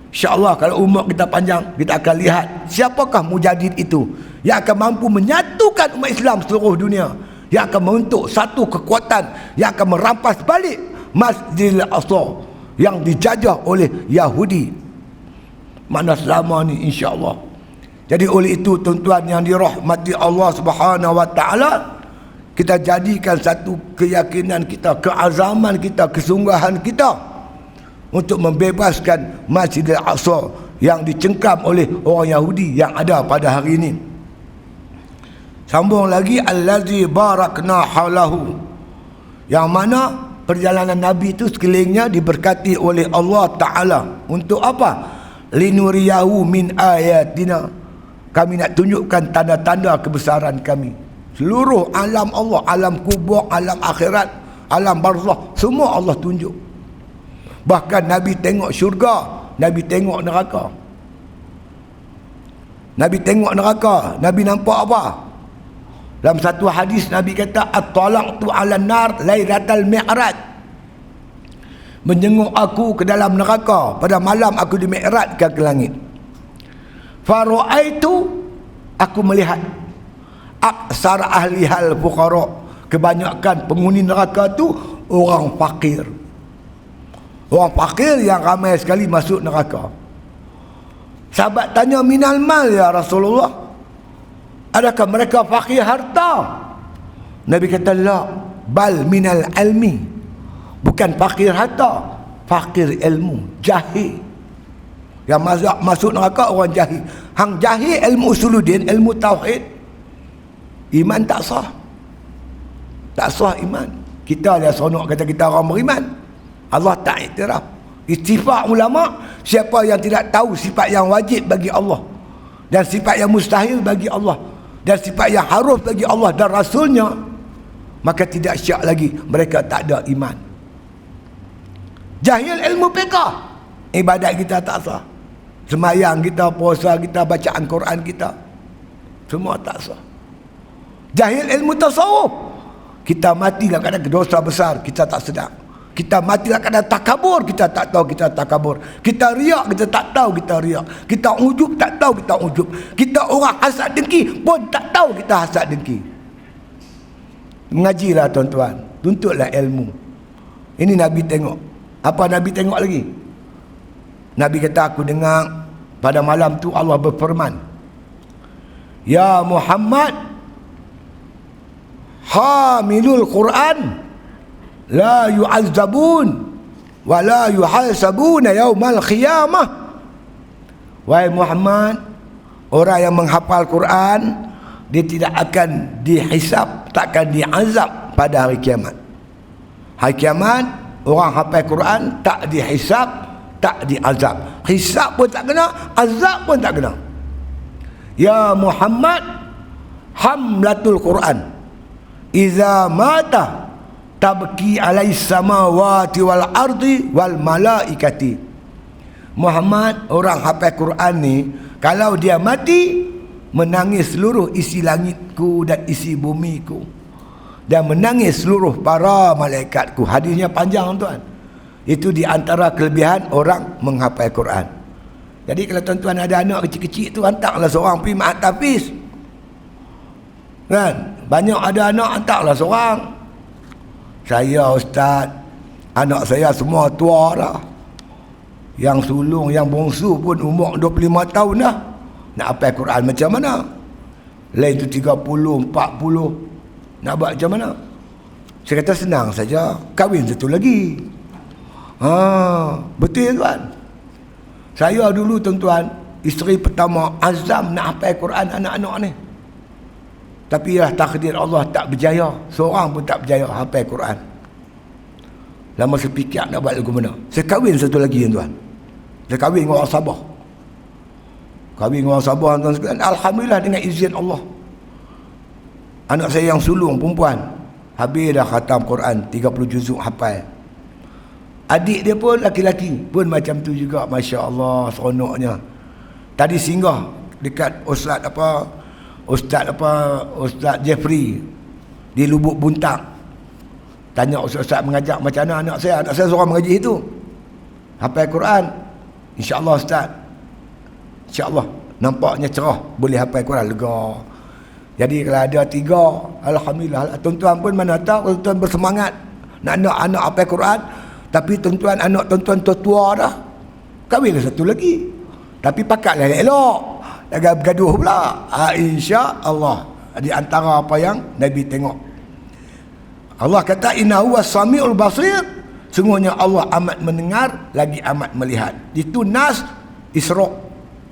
insya-Allah kalau umur kita panjang, kita akan lihat siapakah mujahid itu yang akan mampu menyatukan umat Islam seluruh dunia, yang akan membentuk satu kekuatan yang akan merampas balik Masjidil Aqsa yang dijajah oleh Yahudi mana selama ni, insya-Allah. Jadi oleh itu tuan-tuan yang dirahmati Allah Subhanahu Wa Taala, kita jadikan satu keyakinan kita, keazaman kita, kesungguhan kita untuk membebaskan Masjidil Aqsa yang dicengkam oleh orang Yahudi yang ada pada hari ini. Sambung lagi, allazi barakna haulahu, yang mana perjalanan Nabi itu sekelilingnya diberkati oleh Allah Ta'ala. Untuk apa? Linuriyahu min ayatina, kami nak tunjukkan tanda-tanda kebesaran kami. Seluruh alam Allah, alam kubur, alam akhirat, alam barzakh, semua Allah tunjuk. Bahkan Nabi tengok syurga, Nabi tengok neraka. Nabi tengok neraka, Nabi nampak apa? Dalam satu hadis Nabi kata, at-talaqtu 'alan nar lailatal mi'raj, menjenguk aku ke dalam neraka pada malam aku dimi'rajkan ke langit. Fara'aitu, aku melihat aksar ahli hal fuqara, kebanyakan penghuni neraka tu orang fakir. Orang fakir yang ramai sekali masuk neraka. Sahabat tanya, minal mal ya Rasulullah, adakah mereka fakir harta? Nabi kata, la, bal minal ilmi, bukan fakir harta, fakir ilmu, jahil. Yang masuk neraka orang jahil. Hang jahil ilmu usuluddin, ilmu tauhid, iman tak sah. Tak sah iman. Kita dah sonok kata kita orang beriman, Allah tak iktiraf. Ittifaq ulama, siapa yang tidak tahu sifat yang wajib bagi Allah dan sifat yang mustahil bagi Allah dan sifat yang harus bagi Allah dan Rasulnya, maka tidak syak lagi, mereka tak ada iman. Jahil ilmu fiqh, ibadat kita tak sah, semayang kita, puasa kita, bacaan Quran kita, semua tak sah. Jahil ilmu tasawuf, kita mati dalam keadaan dosa besar, kita tak sedar. Kita mati dalam keadaan takabur, kita tak tahu kita takabur. Kita riak, kita tak tahu kita riak. Kita ujub, tak tahu kita ujub. Kita orang hasad dengki pun tak tahu kita hasad dengki. Mengajilah tuan-tuan, tuntutlah ilmu. Ini Nabi tengok. Apa Nabi tengok lagi? Nabi kata, aku dengar pada malam tu Allah berfirman, ya Muhammad, hamilul Quran la yu'azzabun wa la yuhasabuna yaumal qiyamah. Wahai Muhammad, orang yang menghafal Quran, dia tidak akan dihisab, takkan diazab pada hari kiamat. Hari kiamat, orang hafal Quran tak dihisab, tak diazab. Hisab pun tak kena, azab pun tak kena. Ya Muhammad, hamlatul Quran iza mata tabki alais samawati wal ardi wal malaikati. Muhammad, orang hafal Quran ni, kalau dia mati, menangis seluruh isi langitku dan isi bumiku, dan menangis seluruh para malaikatku. Hadisnya panjang tuan. Itu di antara kelebihan orang menghafal Quran. Jadi kalau tuan-tuan ada anak kecil-kecil tu, hantarlah seorang pergi ma'at tafiz, kan? Banyak ada anak, hantarlah seorang. Saya ustaz, anak saya semua tua dah. Yang sulung, yang bongsu pun umur 25 tahun dah. Nak hafal Quran macam mana? Lain tu 30, 40. Nak buat macam mana? Saya kata senang saja, kahwin satu lagi. Betul tuan. Saya dulu tuan-tuan, isteri pertama azam nak hafal Quran anak-anak ni. Tapi lah takdir Allah tak berjaya. Seorang pun tak berjaya hafal Quran. Lama saya fikir nak buat lagu mana. Saya kahwin satu lagi tuan. Saya kahwin dengan orang Sabah. Kahwin dengan orang Sabah tuan sekalian. Alhamdulillah dengan izin Allah. Anak saya yang sulung perempuan, habis dah khatam Quran 30 juzuk hafal. Adik dia pun laki-laki pun macam tu juga, masya-Allah, seronoknya. Tadi singgah dekat ustaz apa Ustaz Jeffrey di Lubuk Buntang. Tanya ustaz mengajar macam mana anak saya seorang mengaji itu. Hafal Quran. InsyaAllah ustaz. InsyaAllah. Nampaknya cerah. Boleh hafal Quran. Lega. Jadi kalau ada 3, alhamdulillah. Tuan-tuan pun mana tahu, tuan-tuan bersemangat nak anak hafal Quran. Tapi tuan-tuan, anak tuan-tuan tua dah. Kahwinlah satu lagi. Tapi pakatlah elok. Jangan bergaduh pula. InsyaAllah. Di antara apa yang Nabi tengok. Allah kata innahu was-sami'ul basir. Sungguhnya Allah amat mendengar lagi amat melihat. Itu Nas Isra.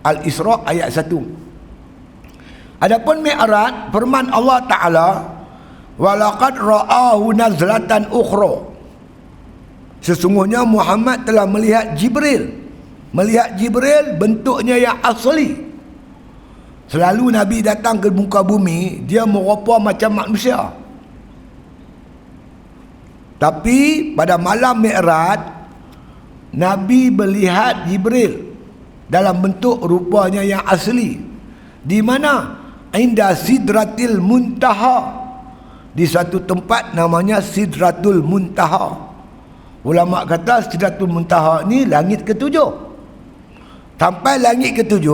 Al-Isra ayat 1. Adapun Mi'raj, firman Allah Ta'ala, walaqad ra'ahu nazlatan ukhra. Sesungguhnya Muhammad telah melihat Jibril. Melihat Jibril bentuknya yang asli. Selalu Nabi datang ke muka bumi, dia merupa macam manusia. Tapi pada malam Mi'raj, Nabi melihat Jibril dalam bentuk rupanya yang asli. Di mana? Inda Sidratil Muntaha. Di satu tempat namanya Sidratul Muntaha. Ulama kata Sidratul Muntaha ni langit ke-7. Sampai langit ke-7,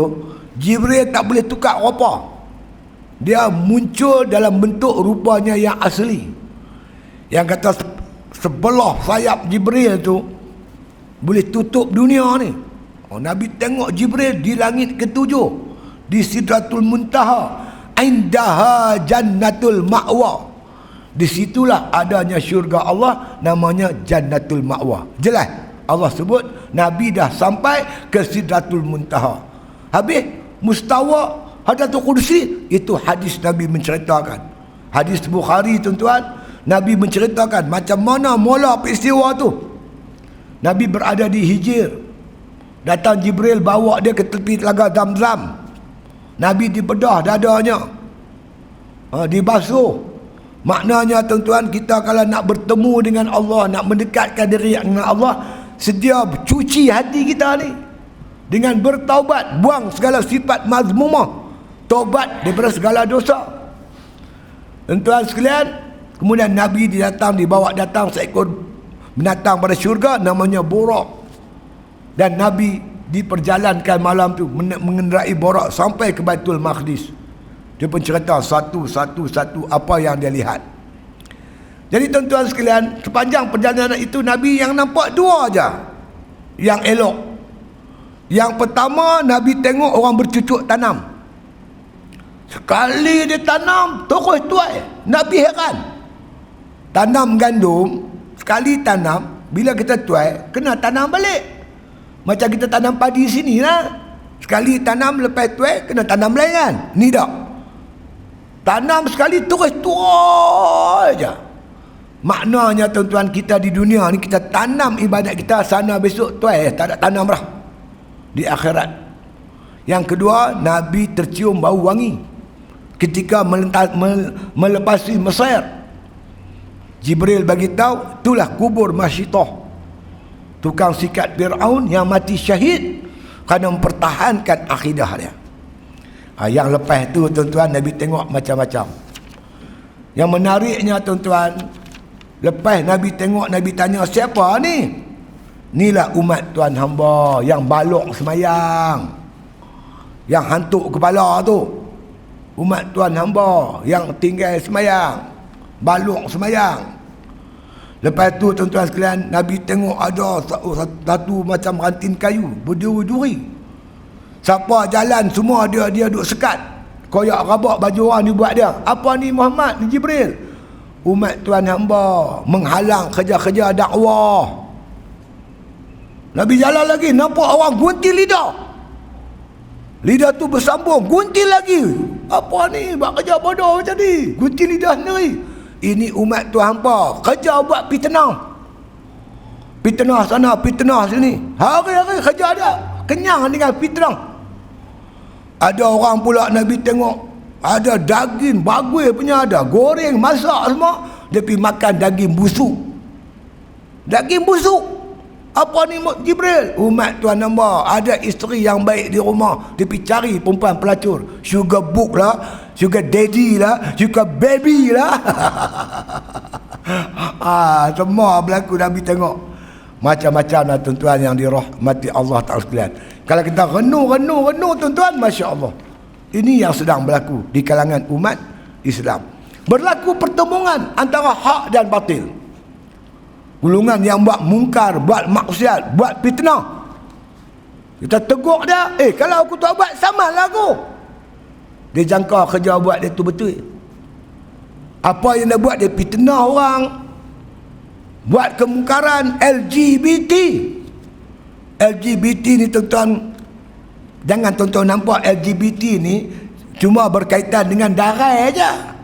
Jibril tak boleh tukar rupa. Dia muncul dalam bentuk rupanya yang asli. Yang kata sebelah sayap Jibril tu boleh tutup dunia ni. Nabi tengok Jibril di langit ke-7, di Sidratul Muntaha, indaha jannatul ma'wa. Di situlah adanya syurga Allah, namanya Jannatul Ma'wa. Jelas Allah sebut Nabi dah sampai ke Sidratul Muntaha. Habis mustawa Hadratul Qudsi, itu hadis Nabi menceritakan. Hadis Bukhari tuan-tuan, Nabi menceritakan macam mana mula peristiwa tu. Nabi berada di Hijir. Datang Jibril bawa dia ke tepi telaga Zamzam. Nabi dibedah dadanya, dibasuh. Maknanya tuan-tuan, kita kalau nak bertemu dengan Allah, nak mendekatkan diri dengan Allah, sedia cuci hati kita ni dengan bertaubat, buang segala sifat mazmumah, taubat daripada segala dosa. Tuan-tuan sekalian, kemudian Nabi dibawa datang seekor binatang pada syurga namanya Burak. Dan Nabi diperjalankan malam tu mengendarai Burak sampai ke Baitul Maqdis. Dia pun cerita satu apa yang dia lihat. Jadi tuan-tuan sekalian, sepanjang perjalanan itu Nabi yang nampak 2 aja yang elok. Yang pertama, Nabi tengok orang bercucuk tanam. Sekali dia tanam, terus tuai. Nabi heran. Tanam gandum, sekali tanam, bila kita tuai, kena tanam balik. Macam kita tanam padi sini lah. Sekali tanam, lepas tuai, kena tanam lain kan? Ni tak. Tanam sekali, terus tuai aja. Maknanya tuan-tuan, kita di dunia ni, kita tanam ibadat kita, sana besok tuai, tak ada tanam dah di akhirat. Yang kedua, Nabi tercium bau wangi ketika melepasi Mesir. Jibril bagi tahu, itulah kubur Masyitah, tukang sikat Fir'aun yang mati syahid kerana mempertahankan akidah dia. Yang lepas tu tuan-tuan, Nabi tengok macam-macam. Yang menariknya tuan-tuan, lepas Nabi tengok, Nabi tanya, siapa ni? Inilah umat Tuhan hamba yang balok semayang, yang hantuk kepala tu. Umat Tuhan hamba yang tinggal semayang, balok semayang. Lepas tu tuan-tuan sekalian, Nabi tengok ada satu macam ranting kayu berduri-duri. Siapa jalan semua dia duduk sekat. Koyak rabak baju orang ni buat dia. Apa ni Muhammad? Ni Jibril. Umat Tuhan hamba menghalang kerja-kerja dakwah. Nabi jalan lagi, nampak orang gunting lidah. Lidah tu bersambung, gunting lagi. Apa ni? Buat kerja bodoh macam ni. Gunting lidah sendiri. Ini umat Tuhan hamba kerja buat fitnah. Fitnah sana, fitnah sini. Hari-hari kerja dia. Kenyang dengan fitnah. Ada orang pula Nabi tengok, ada daging bagui punya, ada goreng, masak semua. Dia pergi makan daging busuk. Daging busuk. Apa ni Jibril? Umat tuan hamba ada isteri yang baik di rumah, dia pergi cari perempuan pelacur, sugar book lah, sugar daddy lah, sugar baby lah. Semua berlaku. Nabi tengok macam-macam lah tuan-tuan yang dirahmati Allah Ta'ala sekalian. Kalau kita renung tuan-tuan, Masya Allah, ini yang sedang berlaku di kalangan umat Islam. Berlaku pertemuan antara hak dan batil. Golongan yang buat mungkar, buat maksiat, buat fitnah, kita tegur dia, kalau aku tak buat, samalah aku. Dia jangka kerja buat dia tu betul. Apa yang dia buat, dia fitnah orang, buat kemungkaran. LGBT ni tuan-tuan, jangan tuan-tuan nampak LGBT ni cuma berkaitan dengan darai aja.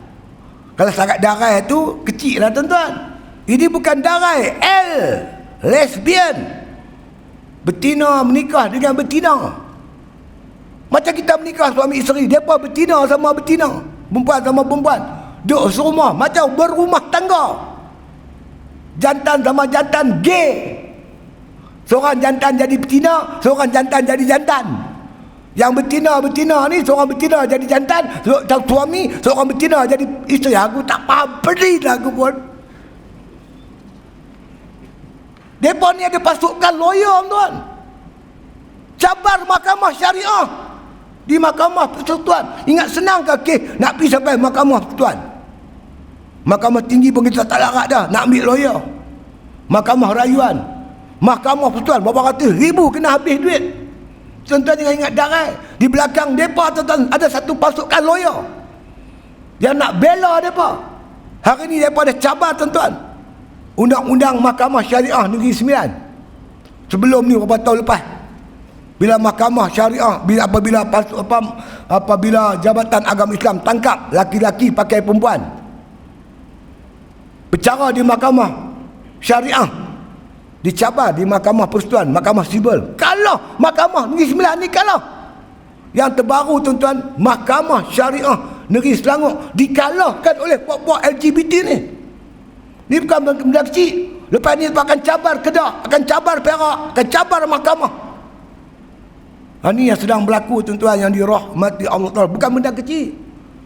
Kalau sangat darai tu kecil lah tuan-tuan. Ini bukan darai, lesbian. Betina menikah dengan betina. Macam kita menikah suami isteri, mereka betina sama betina, perempuan sama perempuan, duduk serumah macam berumah tangga. Jantan sama jantan, gay. Seorang jantan jadi betina, seorang jantan jadi jantan. Yang betina ni, seorang betina jadi jantan, suami, seorang betina jadi isteri. Aku tak faham pedih lah aku pun. Mereka ni ada pasukan lawyer tuan, cabar mahkamah syariah di mahkamah persekutuan. Ingat senang ke kes nak pergi sampai mahkamah persekutuan? Mahkamah tinggi pun kita tak larat dah nak ambil lawyer. Mahkamah rayuan, mahkamah persekutuan, berapa ratus ribu kena habis duit. Tuan-tuan jangan ingat darai. Di belakang mereka tuan-tuan ada satu pasukan lawyer yang nak bela mereka. Hari ni mereka ada cabar tuan-tuan Undang-Undang Mahkamah Syariah Negeri Sembilan. Sebelum ni beberapa tahun lepas, bila Mahkamah Syariah, apabila Jabatan Agama Islam tangkap laki-laki pakai perempuan, bercara di Mahkamah Syariah, dicabar di Mahkamah Persekutuan, Mahkamah Sibel. Kalau Mahkamah Negeri Sembilan ni kalah. Yang terbaru tuan-tuan, Mahkamah Syariah Negeri Selangor dikalahkan oleh puak-puak LGBT ni. Ni bukan benda kecil. Lepas ni akan cabar Kedah, akan cabar Perak, akan cabar mahkamah. Ini yang sedang berlaku tuan-tuan yang dirahmati Allah Ta'ala. Bukan benda kecil.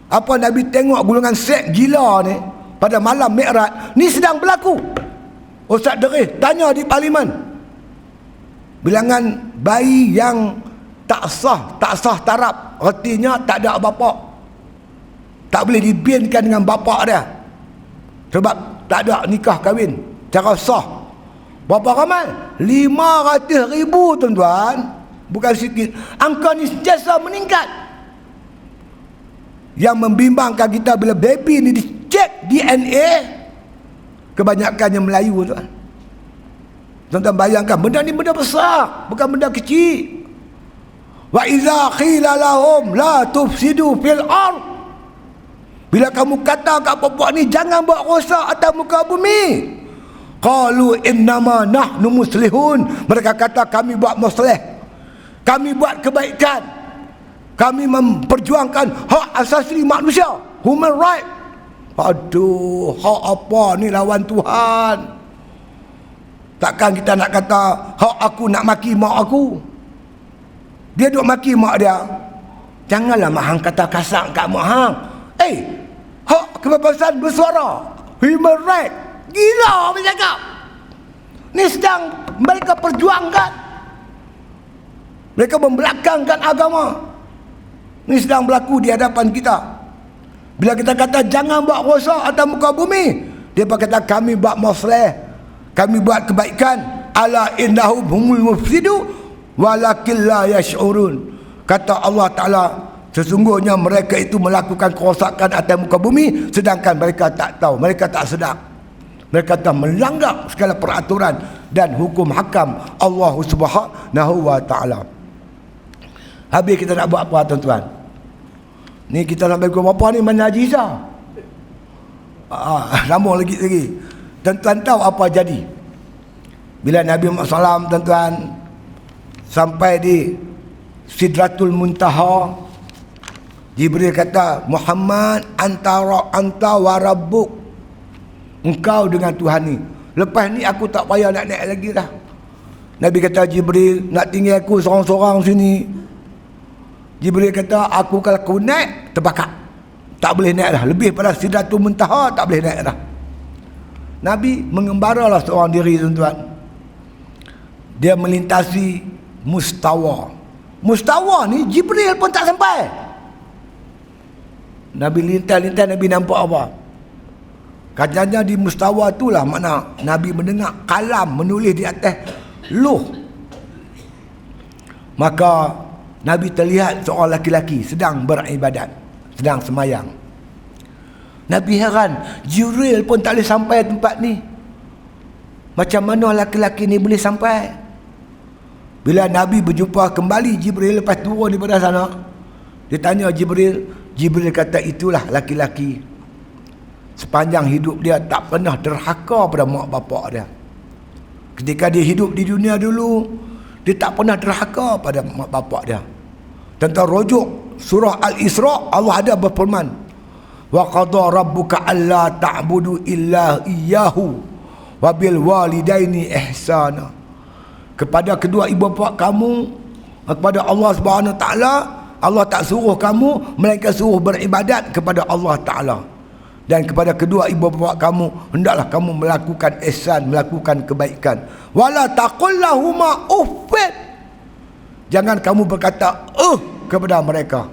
Apa Nabi tengok golongan seks gila ni pada malam Mi'raj, ni sedang berlaku. Ustaz Derih tanya di parlimen, bilangan bayi yang tak sah taraf, artinya tak ada bapa, tak boleh dibinkan dengan bapa dia sebab tak ada nikah kahwin cara sah. Berapa ramai? 500,000 tuan-tuan. Bukan sikit. Angka ni sentiasa meningkat. Yang membimbangkan kita bila baby ni dicek DNA, kebanyakannya Melayu tuan. Tuan-tuan bayangkan, benda ni benda besar, bukan benda kecil. Wa iza qila lahum la tufsidu fil ardh, bila kamu kata kat puak ni jangan buat rosak atas muka bumi, qalu innama nahnu muslihun, mereka kata kami buat masleh, kami buat kebaikan, kami memperjuangkan hak asasi manusia, human right. Aduh, hak apa ni lawan Tuhan? Takkan kita nak kata hak aku nak maki mak aku, dia duk maki mak dia, janganlah mak hang kata kasar kat mak hang. Hak kebebasan bersuara, human right, gila bercakap. Ni sedang mereka perjuangkan, mereka membelakangkan agama. Ni sedang berlaku di hadapan kita. Bila kita kata jangan buat rosak atas muka bumi, dia berkata kami buat masleh, kami buat kebaikan. Ala innahum humul mufsidu walakin la yash'urun. Kata Allah Ta'ala, sesungguhnya mereka itu melakukan kerosakan atas muka bumi, sedangkan mereka tak tahu, mereka tak sedar. Mereka telah melanggar segala peraturan dan hukum hakam Allah Subhanahu wa Ta'ala. Habis kita nak buat apa tuan-tuan? Ni kita nak bagi apa ni, manajizah. Lama lagi. Tuan-tuan tahu apa jadi? Bila Nabi Muhammad SAW tuan-tuan sampai di Sidratul Muntaha, Jibril kata, Muhammad anta wa rabbuk, engkau dengan Tuhan ni. Lepas ni aku tak payah nak naik lagi dah. Nabi kata, Jibril, nak tinggal aku seorang-seorang sini. Jibril kata, aku kalau aku naik, terbakar. Tak boleh naik dah. Lebih pada Sidratul Muntaha, tak boleh naik dah. Nabi mengembaralah seorang diri, tuan-tuan. Dia melintasi mustawa. Mustawa ni Jibril pun tak sampai. Nabi lintas-lintas, Nabi nampak apa? Katanya di mustawa itulah makna Nabi mendengar kalam menulis di atas luh. Maka Nabi terlihat seorang laki-laki sedang beribadat, sedang semayang. Nabi heran, Jibril pun tak boleh sampai tempat ni. Macam mana laki-laki ni boleh sampai? Bila Nabi berjumpa kembali Jibril lepas turun daripada sana, dia tanya Jibril. Jibril kata, itulah laki-laki. Sepanjang hidup dia tak pernah derhaka pada mak bapak dia. Ketika dia hidup di dunia dulu, dia tak pernah derhaka pada mak bapak dia. Tentang rujuk surah Al-Isra, Allah ada berfirman, wa qada rabbuka alla ta'budu illa iyyahu wa bil walidaini ihsana. Kepada kedua ibu bapa kamu, kepada Allah Subhanahu taala, Allah tak suruh kamu melainkan suruh beribadat kepada Allah taala. Dan kepada kedua ibu bapa kamu hendaklah kamu melakukan ihsan, melakukan kebaikan. Wala taqul lahuma uffin. Jangan kamu berkata kepada mereka.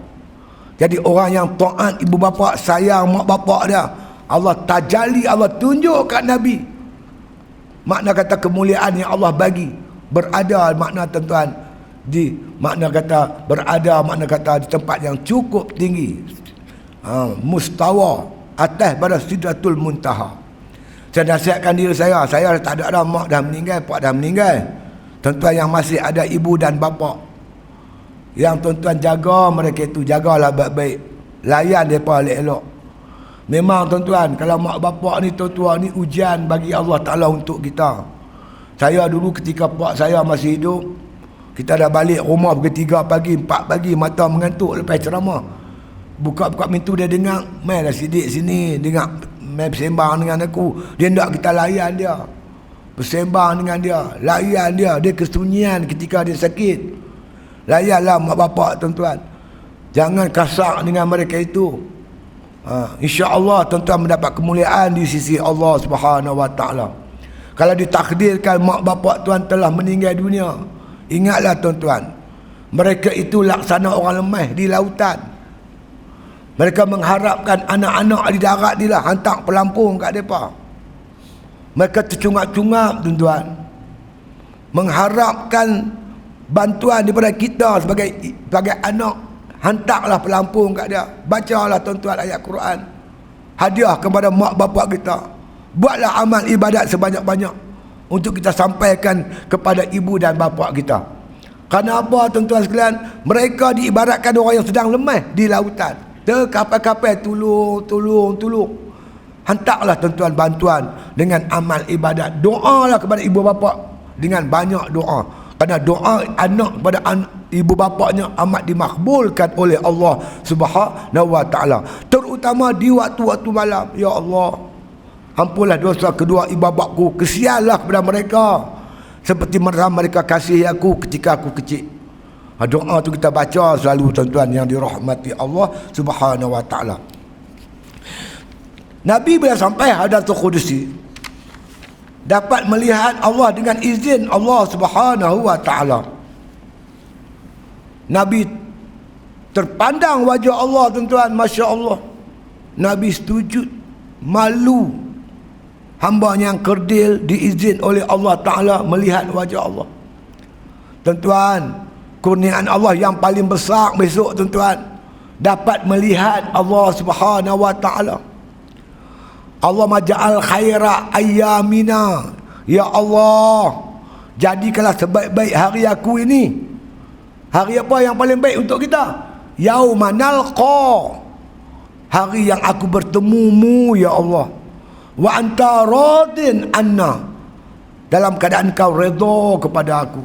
Jadi orang yang taat ibu bapa, sayang mak bapak dia, Allah tajalli, Allah tunjuk kat Nabi. Makna kata kemuliaan yang Allah bagi berada, makna tuan-tuan, di makna kata berada, makna kata di tempat yang cukup tinggi, mustawa, atas pada Sidratul Muntaha. Saya nasihatkan diri saya tak ada dah, mak dah meninggal, pak dah meninggal. Tuan-tuan yang masih ada ibu dan bapa, yang tuan-tuan jaga mereka itu, jagalah baik-baik, layan mereka elok-elok. Memang tuan-tuan, kalau mak bapak ni tuan-tuan ni ujian bagi Allah Ta'ala untuk kita. Saya dulu ketika pak saya masih hidup, kita dah balik rumah pukul 3 pagi, 4 pagi, mata mengantuk lepas ceramah. Buka-buka pintu, dia dengar, main lah sidik sini, dengar main bersembang dengan aku. Dia nak kita layan dia, bersembang dengan dia, layan dia. Dia kesunyian ketika dia sakit. Layanlah mak bapak tuan-tuan. Jangan kasar dengan mereka itu. InsyaAllah tuan-tuan mendapat kemuliaan di sisi Allah Subhanahu Wa Taala. Kalau ditakdirkan mak bapak tuan telah meninggal dunia, ingatlah tuan-tuan, mereka itu laksana orang lemah di lautan. Mereka mengharapkan anak-anak di darat ni lah hantar pelampung kat mereka. Mereka tercungap-cungap tuan-tuan, mengharapkan bantuan daripada kita sebagai anak. Hantarlah pelampung kat dia, bacalah tuan-tuan ayat Quran, hadiah kepada mak bapak kita. Buatlah amal ibadat sebanyak-banyak untuk kita sampaikan kepada ibu dan bapa kita. Kerana apa tuan-tuan sekalian? Mereka diibaratkan orang yang sedang lemah di lautan. Terkapal-kapal tolong. Hantarlah tuan-tuan bantuan dengan amal ibadat. Doalah kepada ibu bapa dengan banyak doa. Kerana doa anak kepada ibu bapanya amat dimakbulkan oleh Allah Subhanahu Wa Taala. Terutama di waktu-waktu malam. Ya Allah, ampunlah dosa kedua ibu bapakku, kesianlah kepada mereka seperti mereka kasih aku ketika aku kecil. Doa tu kita baca selalu tuan-tuan yang dirahmati Allah Subhanahu Wa Taala. Nabi bila sampai Hadratul Qudusi, dapat melihat Allah dengan izin Allah Subhanahu Wa Taala. Nabi terpandang wajah Allah tuan-tuan, Masya Allah. Nabi sujud malu, hamba yang kerdil diizin oleh Allah Ta'ala melihat wajah Allah. Tuan-tuan, kurniaan Allah yang paling besar besok tuan-tuan, dapat melihat Allah Subhanahu Wa Ta'ala. Allah maja'al khaira ayyamina, ya Allah, jadikanlah sebaik-baik hari aku ini. Hari apa yang paling baik untuk kita? Yauma nalqa, hari yang aku bertemumu ya Allah. Wa anta radin anna, dalam keadaan kau redha kepada aku.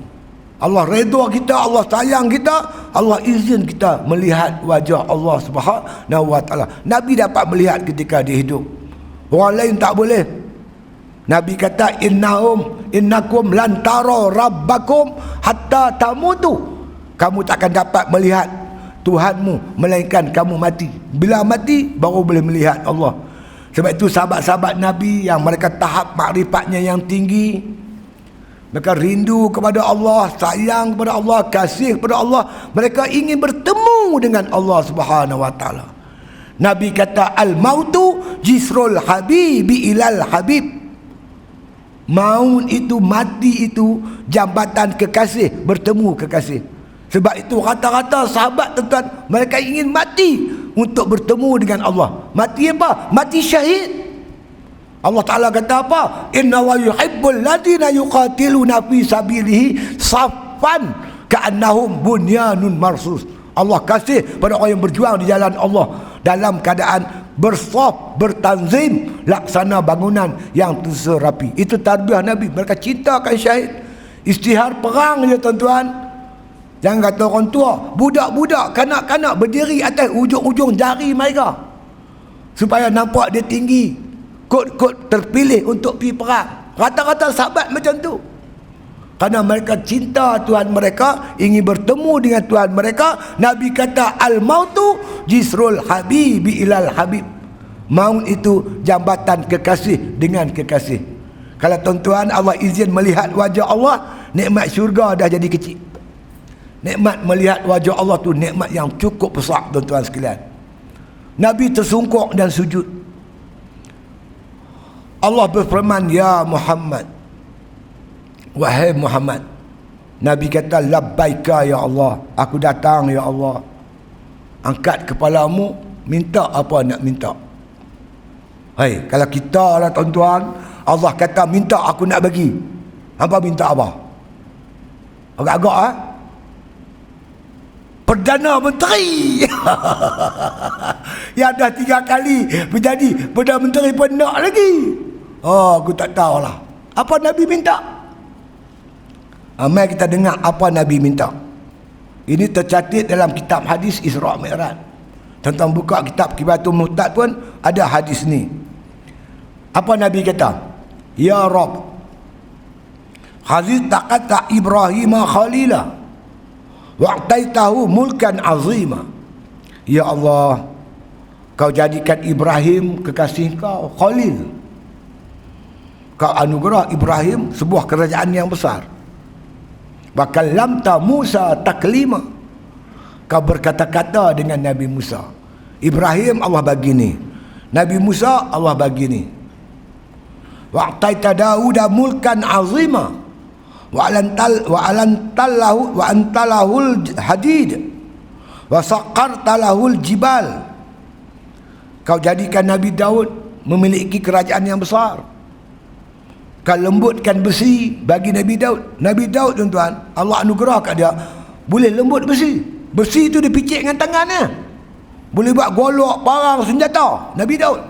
Allah redha kita, Allah sayang kita, Allah izin kita melihat wajah Allah Subhanahu Wa Taala. Nabi dapat melihat ketika dia hidup, orang lain tak boleh. Nabi kata innahum innakum lan tara rabbakum hatta tamutu. Kamu takkan dapat melihat Tuhanmu melainkan kamu mati. Bila mati baru boleh melihat Allah. Sebab itu sahabat-sahabat Nabi yang mereka tahap makrifatnya yang tinggi, mereka rindu kepada Allah, sayang kepada Allah, kasih kepada Allah, mereka ingin bertemu dengan Allah Subhanahu wa taala. Nabi kata al-mautu jisrul habibi ilal habib. Maut itu, mati itu jambatan kekasih bertemu kekasih. Sebab itu rata-rata sahabat tuan-tuan, mereka ingin mati untuk bertemu dengan Allah. Mati apa? Mati syahid. Allah Ta'ala kata apa? Inna wa yuhibbul ladina yuqatiluna fi sabilihi saffan ka'annahum bunyanun marsus. Allah kasih pada orang yang berjuang di jalan Allah dalam keadaan bersaf, bertanzim, laksana bangunan yang terserapi. Itu tarbiyah Nabi. Mereka cintakan syahid. Istihar perang je tuan-tuan. Jangan kata orang tua, budak-budak, kanak-kanak berdiri atas ujung-ujung jari mereka supaya nampak dia tinggi, kod-kod terpilih untuk pergi perang. Rata-rata sahabat macam tu, kerana mereka cinta Tuhan mereka, ingin bertemu dengan Tuhan mereka. Nabi kata al-mautu jisrul habibi ilal habib. Maut itu jambatan kekasih dengan kekasih. Kalau tuan-tuan Allah izin melihat wajah Allah, nikmat syurga dah jadi kecil. Nikmat melihat wajah Allah tu nikmat yang cukup besar tuan-tuan sekalian. Nabi tersungkuk dan sujud. Allah berfirman, ya Muhammad, wahai Muhammad. Nabi kata labbaika ya Allah, aku datang ya Allah. Angkat kepalamu, minta apa nak minta. Hai, kalau kita lah tuan-tuan, Allah kata minta aku nak bagi, apa minta apa? Agak-agak Perdana Menteri yang dah 3 kali menjadi Perdana Menteri pun nak lagi. Oh, aku tak tahulah apa Nabi minta. Mari kita dengar apa Nabi minta. Ini tercatat dalam kitab hadis Isra' Mi'raj. Tentang buka kitab Kibatul Muhtad pun ada hadis ni. Apa Nabi kata? Ya Rabb, Haziz taqata Ibrahim khalila wa'taitahu mulkan azima. Ya Allah, kau jadikan Ibrahim kekasih kau, Khalil. Kau anugerah Ibrahim sebuah kerajaan yang besar. Wa kallamta Musa taklima. Kau berkata-kata dengan Nabi Musa. Ibrahim Allah bagi ni, Nabi Musa Allah bagi ni. Wa'taita Dauda mulkan azima wa antalahul hadid wa saqartalahul jibal. Kau jadikan Nabi Daud memiliki kerajaan yang besar. Kau lembutkan besi bagi Nabi Daud. Nabi Daud tuan-tuan, Allah anugerah kat dia boleh lembut besi. Besi itu dipicik dengan tangannya, boleh buat golok, parang, senjata. Nabi Daud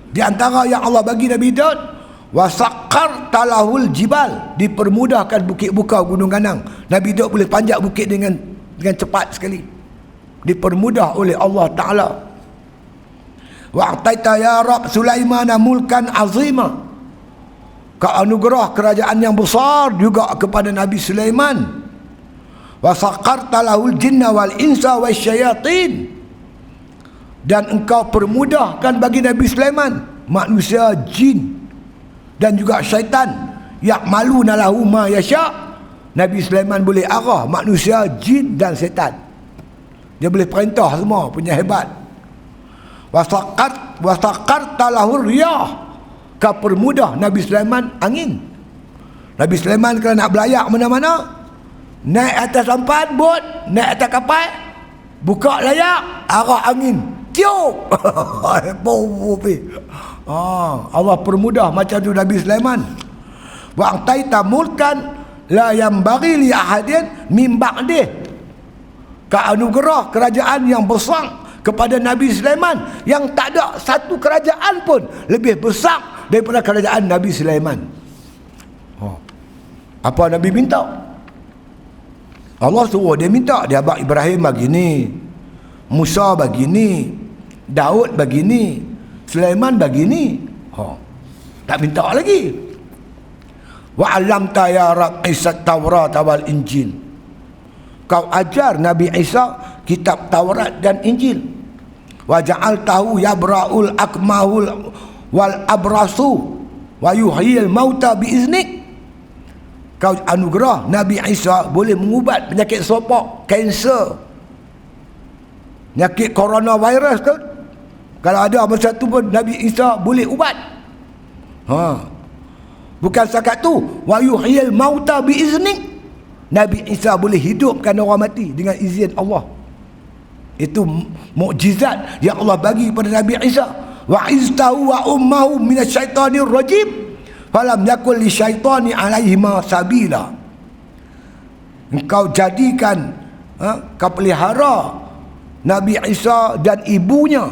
di antara yang Allah bagi Nabi Daud, wasaqar talahul jibal, dipermudahkan bukit bukau gunung ganang. Nabi Daud boleh panjat bukit dengan cepat sekali, dipermudah oleh Allah Ta'ala. Wa'taita ya Rabb Sulaiman mulkan azima. Kau anugerah kerajaan yang besar juga kepada Nabi Sulaiman. Wasaqar talahul jinna wal insa wasyayatin. Dan engkau permudahkan bagi Nabi Sulaiman manusia, jin dan juga syaitan. Ya'maluna lahu ma yasha. Nabi Sulaiman boleh arah manusia, jin dan syaitan. Dia boleh perintah semua, punya hebat. Wasaqarta lahu riyah. Kau permudah Nabi Sulaiman angin. Nabi Sulaiman kalau nak belayak mana-mana, naik atas sampan bot, naik atas kapal, buka layak, arah angin, tiup. Allah permudah macam tu Nabi Sulaiman. Wa'taita mulkan la yambaghi li ahadin min ba'dih. Kau anugerah kerajaan yang besar kepada Nabi Sulaiman yang tak ada satu kerajaan pun lebih besar daripada kerajaan Nabi Sulaiman. Apa Nabi minta? Allah suruh dia minta. Dia abang Ibrahim begini, Musa begini, Daud begini, Sulaiman begini. Tak minta lagi. Wa 'allamta ya Rabb Isa Taurat wal Injil. Kau ajar Nabi Isa kitab Taurat dan Injil. Wa ja'altahu yabra'ul akmahul wal abrasu wa yuhyil mauta biiznik. Kau anugerah Nabi Isa boleh mengubat penyakit sopok, kanser, penyakit coronavirus tu. Kalau ada masa tu pun Nabi Isa boleh ubat. Bukan setakat tu, wa yuhyil mauta biiznik. Nabi Isa boleh hidupkan orang mati dengan izin Allah. Itu mukjizat yang Allah bagi pada Nabi Isa. Wa iztahu wa ummahu minasyaitanir rajim falam yakul lisyaitani alaihima sabila. Engkau jadikan kau pelihara Nabi Isa dan ibunya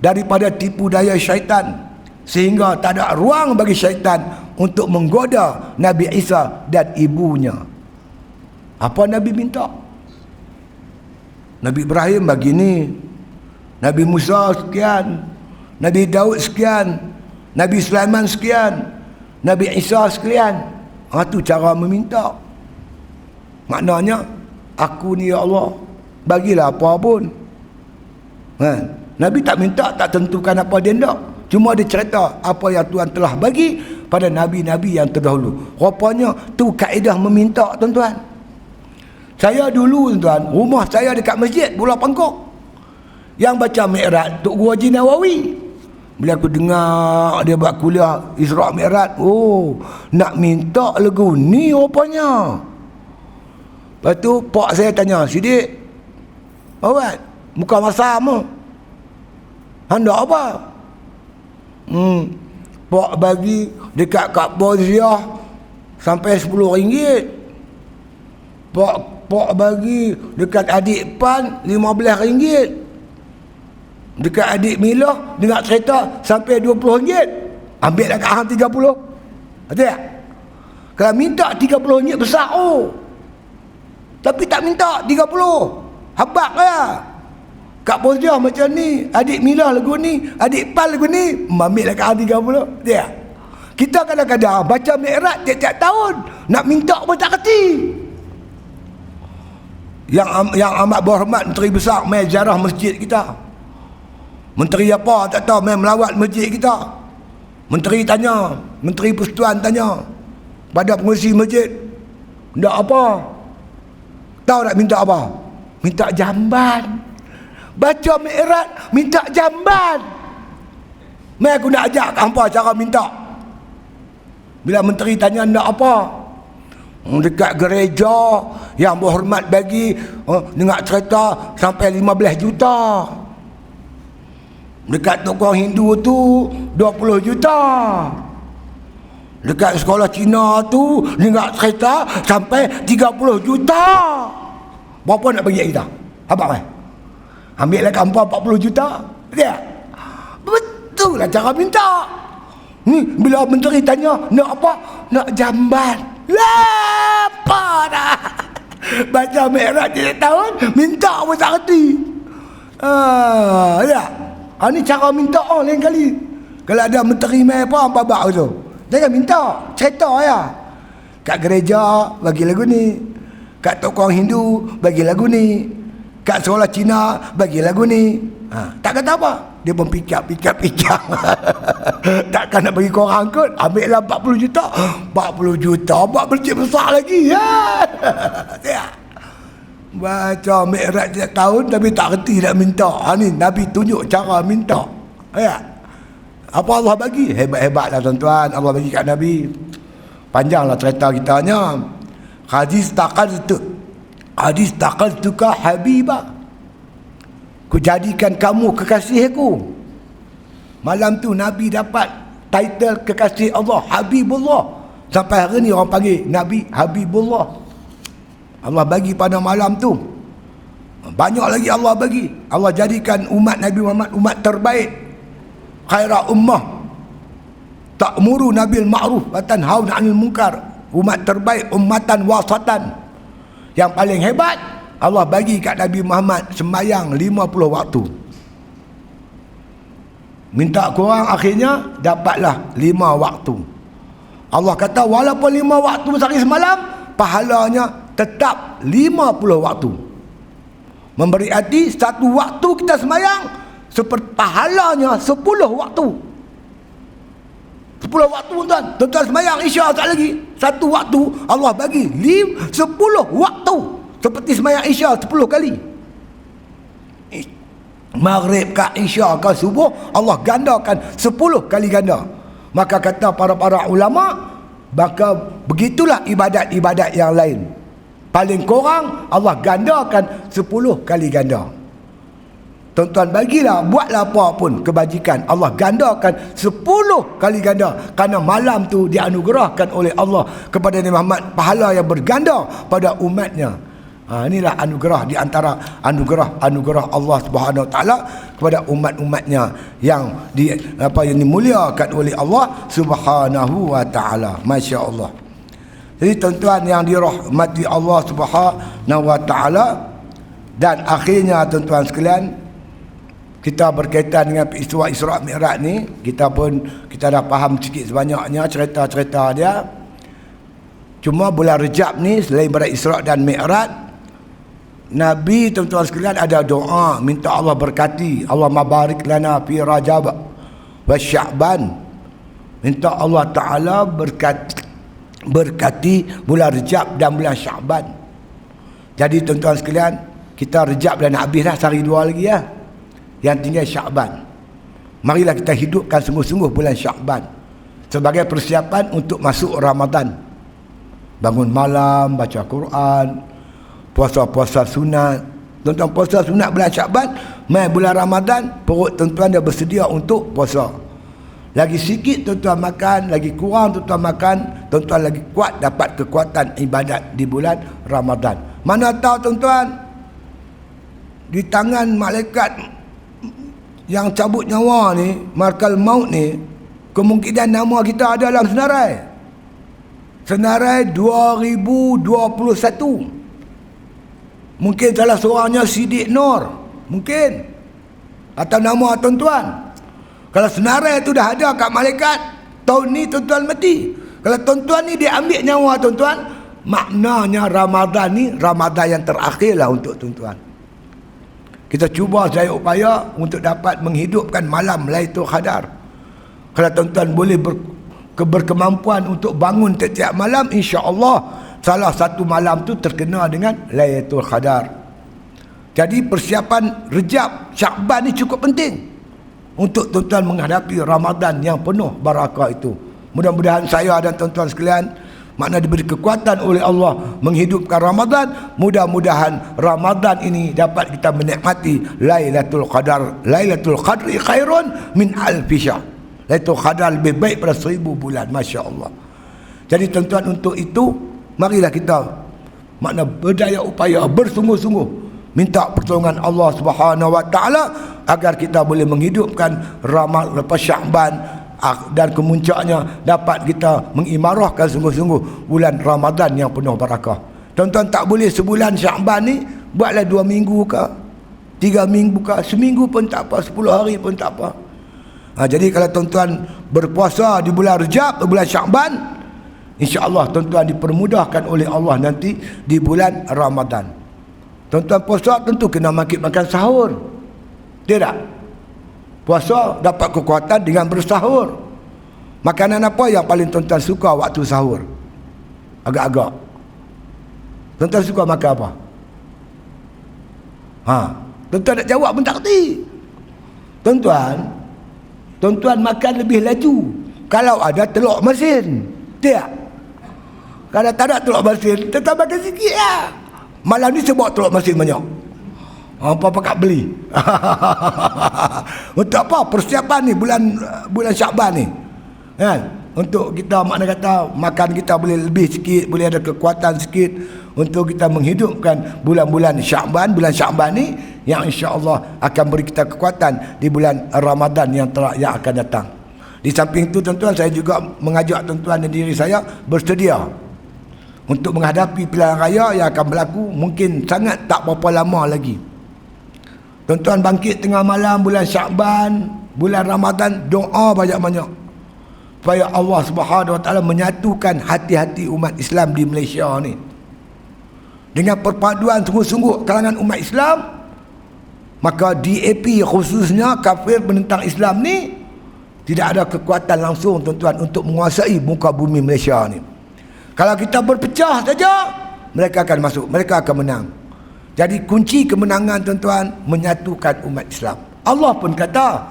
daripada tipu daya syaitan, sehingga tak ada ruang bagi syaitan untuk menggoda Nabi Isa dan ibunya. Apa Nabi minta? Nabi Ibrahim bagi ni, Nabi Musa sekian, Nabi Daud sekian, Nabi Sulaiman sekian, Nabi Isa sekian. Itu cara meminta. Maknanya, aku ni ya Allah, bagilah apa pun. Nabi tak minta, tak tentukan apa dia nak. Cuma dia cerita apa yang Tuhan telah bagi pada Nabi-Nabi yang terdahulu. Rupanya tu kaedah meminta, tuan-tuan. Saya dulu, tuan, rumah saya dekat masjid Pulau Pangkok. Yang baca Mi'raj Tok Guru Haji Nawawi. Bila aku dengar dia buat kuliah Isra' Mi'raj, nak minta lagu ni rupanya. Lepas tu pak saya tanya, Sidik, awak muka masam hendak apa? Pak bagi dekat Kak Boziah sampai RM10. Pak bagi dekat adik Pan RM15. Dekat adik Milah dengar cerita sampai RM20. Ambil lah kat hang 30. Betul tak? Kalau minta RM30 besar tapi tak minta 30. Habak lah. Kak Boziah macam ni, adik Milah lagu ni, adik Pan lagu ni, ambil lah kat hang 30. Betul tak? Kita kadang-kadang baca Mi'raj tiap-tiap tahun, nak minta pun tak kerti. Yang amat berhormat Menteri Besar mai ziarah masjid kita. Menteri apa tak tahu mai melawat masjid kita. Menteri tanya, Menteri Persekutuan tanya pada pengurusi masjid, nak apa? Tahu nak minta apa? Minta jamban. Baca Mi'raj minta jamban. Mai aku nak ajak hangpa cara minta. Bila menteri tanya nak apa? Dekat gereja yang berhormat bagi dengar cerita sampai 15 juta. Dekat tokoh Hindu tu 20 juta. Dekat sekolah Cina tu dengar cerita sampai 30 juta. Berapa nak bagi kita? Apa kan? Ambil lah kampung 40 juta. Ya. Betul lah cara minta. Ni bila menteri tanya nak apa? Nak jamban. Apa dah? Baca Mi'raj tiap tahun minta pun tak kerti. Ya. Ni cara minta lain kali. Kalau ada menteri mai apa babak tu. Jangan minta, cerita ya. Kat gereja bagi lagu ni. Kat tokoh Hindu bagi lagu ni. Kat sekolah Cina bagi lagu ni. Tak kata apa. Dia pun pikir. Takkan nak bagi korang kot. Ambil lah 40 juta. 40 juta buat masjid besar lagi. Ya. Baca Mi'raj tiap tahun tapi tak kerti nak minta. Ni Nabi tunjuk cara minta. Ya. Apa Allah bagi? Hebat-hebatlah tuan-tuan. Allah bagi kat Nabi. Panjanglah cerita kitanya. Hadis taqaltuka habibah. Ku jadikan kamu kekasihku. Malam tu Nabi dapat title kekasih Allah, Habibullah. Sampai hari ni orang panggil Nabi Habibullah. Allah bagi pada malam tu. Banyak lagi Allah bagi. Allah jadikan umat Nabi Muhammad umat terbaik. Khaira ummah. Ta'muru nabil ma'ruf wa tanhauna 'anil munkar. Umat terbaik, ummatan wasatan. Yang paling hebat, Allah bagi kat Nabi Muhammad sembahyang 50 waktu. Minta korang akhirnya dapatlah 5 waktu. Allah kata walaupun 5 waktu sehari semalam, pahalanya tetap 50 waktu. Memberi arti satu waktu kita sembahyang seperti pahalanya 10 waktu. 10 waktu tuan. Tuan sembahyang Isya tak lagi. Satu waktu Allah bagi 10 waktu. Seperti sembahyang Isya 10 kali. Maghrib ke Isya ke subuh, Allah gandakan 10 kali ganda. Maka kata para ulama, maka begitulah ibadat-ibadat yang lain. Paling kurang Allah gandakan 10 kali ganda. Tuan-tuan bagilah, buatlah apa pun kebajikan, Allah gandakan 10 kali ganda. Kerana malam tu dianugerahkan oleh Allah kepada Nabi Muhammad pahala yang berganda pada umatnya. Inilah anugerah di antara anugerah Allah Subhanahu Wa Taala kepada umat-umatnya yang dimuliakan oleh Allah Subhanahu Wa Taala. Masya-Allah. Jadi tuan-tuan yang dirahmati Allah Subhanahu Wa Taala, dan akhirnya tuan-tuan sekalian, kita berkaitan dengan peristiwa Isra' Mi'raj ni, kita dah faham sikit sebanyaknya cerita-cerita dia. Cuma bulan Rejab ni, selain pada Isra' dan Mi'raj, Nabi tuan-tuan sekalian ada doa minta Allah berkati, Allahumma barik lana fi Rajab wa Sya'ban. Minta Allah Ta'ala berkati bulan Rejab dan bulan Sya'ban. Jadi tuan-tuan sekalian, kita Rejab dah nak habis dah, sehari 2 lagi ya. Yang tinggal Sya'ban. Marilah kita hidupkan sungguh-sungguh bulan Sya'ban sebagai persiapan untuk masuk Ramadan. Bangun malam, baca Quran, puasa-puasa sunat. Tuan-tuan puasa sunat bulan Sya'ban, mai bulan Ramadan, perut tuan-tuan dah bersedia untuk puasa. Lagi sikit tuan-tuan makan, lagi kurang tuan-tuan makan, tuan-tuan lagi kuat dapat kekuatan ibadat di bulan Ramadan. Mana tahu tuan-tuan, di tangan malaikat yang cabut nyawa ni, malakal maut ni, kemungkinan nama kita ada dalam senarai. Senarai 2021. Mungkin salah seorangnya Sidik Nur, mungkin, atau nama tuan-tuan. Kalau senarai tu dah ada kat malaikat, tahun ni tuan-tuan mati. Kalau tuan-tuan ni dia ambil nyawa tuan-tuan, maknanya Ramadan ni Ramadan yang terakhir lah untuk tuan-tuan. Kita cuba sedaya upaya untuk dapat menghidupkan malam Lailatul Qadar. Kalau tuan-tuan boleh berkemampuan untuk bangun setiap malam, insya-Allah salah satu malam tu terkena dengan Lailatul Qadar. Jadi persiapan Rejab, Sya'ban ni cukup penting untuk tuan-tuan menghadapi Ramadan yang penuh barakah itu. Mudah-mudahan saya dan tuan-tuan sekalian makna diberi kekuatan oleh Allah menghidupkan Ramadan. Mudah-mudahan Ramadan ini dapat kita menikmati Lailatul Qadar. Lailatul Qadri khairun min alfi syahr. Lailatul Qadar lebih baik pada 1000 bulan. Masya Allah. Jadi tuan-tuan, untuk itu marilah kita makna berdaya upaya, bersungguh-sungguh minta pertolongan Allah Subhanahu Wa Taala agar kita boleh menghidupkan Ramadan lepas Sya'ban, dan kemuncaknya dapat kita mengimarahkan sungguh-sungguh bulan Ramadan yang penuh barakah. Tuan-tuan tak boleh sebulan Sya'ban ni buatlah 2 minggu ke 3 minggu ke, seminggu pun tak apa, 10 hari pun tak apa. Jadi kalau tuan-tuan berpuasa di bulan Rejab, bulan Sya'ban, insya-Allah tuan-tuan dipermudahkan oleh Allah nanti di bulan Ramadan. Tuan-tuan puasa tentu kena makan sahur. Tidak? Puasa dapat kekuatan dengan bersahur. Makanan apa yang paling tuan-tuan suka waktu sahur? Agak-agak. Tuan-tuan suka makan apa? Tuan-tuan nak jawab pun tak kerti. Tuan-tuan makan lebih laju kalau ada telur masin. Tak? Kalau tak ada telur masin, tuan-tuan makan sikit lah. Malam ni saya bawa telur masin banyak. Apa-apa kat beli. Untuk apa? Persiapan ni bulan Sya'ban ni. Kan? Untuk kita makna kata makan kita boleh lebih sikit, boleh ada kekuatan sikit untuk kita menghidupkan bulan-bulan Sya'ban, bulan Sya'ban ni yang insya-Allah akan beri kita kekuatan di bulan Ramadan yang akan datang. Di samping itu tuan-tuan, saya juga mengajak tuan-tuan dan diri saya bersedia untuk menghadapi pilihan raya yang akan berlaku mungkin sangat tak berapa lama lagi. Tuan-tuan bangkit tengah malam bulan Sya'ban, bulan Ramadan, doa banyak-banyak. supaya Allah Subhanahu Wa Taala menyatukan hati-hati umat Islam di Malaysia ni. Dengan perpaduan sungguh-sungguh kalangan umat Islam, maka DAP khususnya kafir penentang Islam ni tidak ada kekuatan langsung tuan-tuan untuk menguasai muka bumi Malaysia ni. Kalau kita berpecah saja, mereka akan masuk, mereka akan menang. Jadi kunci kemenangan tuan-tuan menyatukan umat Islam. Allah pun kata,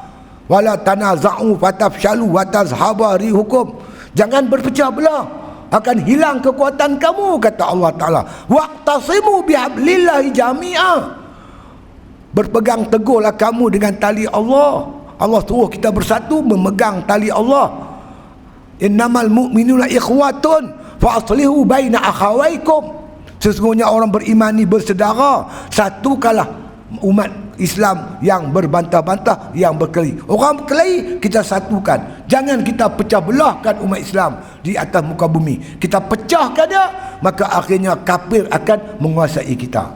wala tanaza'u fatafshalu wa tazhaba rihukum. Jangan berpecah belah, akan hilang kekuatan kamu, kata Allah Ta'ala. Waqtasimu bihablillahi jami'a. Berpegang teguhlah kamu dengan tali Allah. Allah suruh kita bersatu memegang tali Allah. Innamal mu'minuna ikhwatun fa aslihu baina akhawaikum. Sesungguhnya orang beriman ni bersaudara, satukanlah umat Islam yang berbantah-bantah, yang berkelahi. Orang berkelahi kita satukan. Jangan kita pecah belahkan umat Islam di atas muka bumi. Kita pecahkan dia, maka akhirnya kafir akan menguasai kita.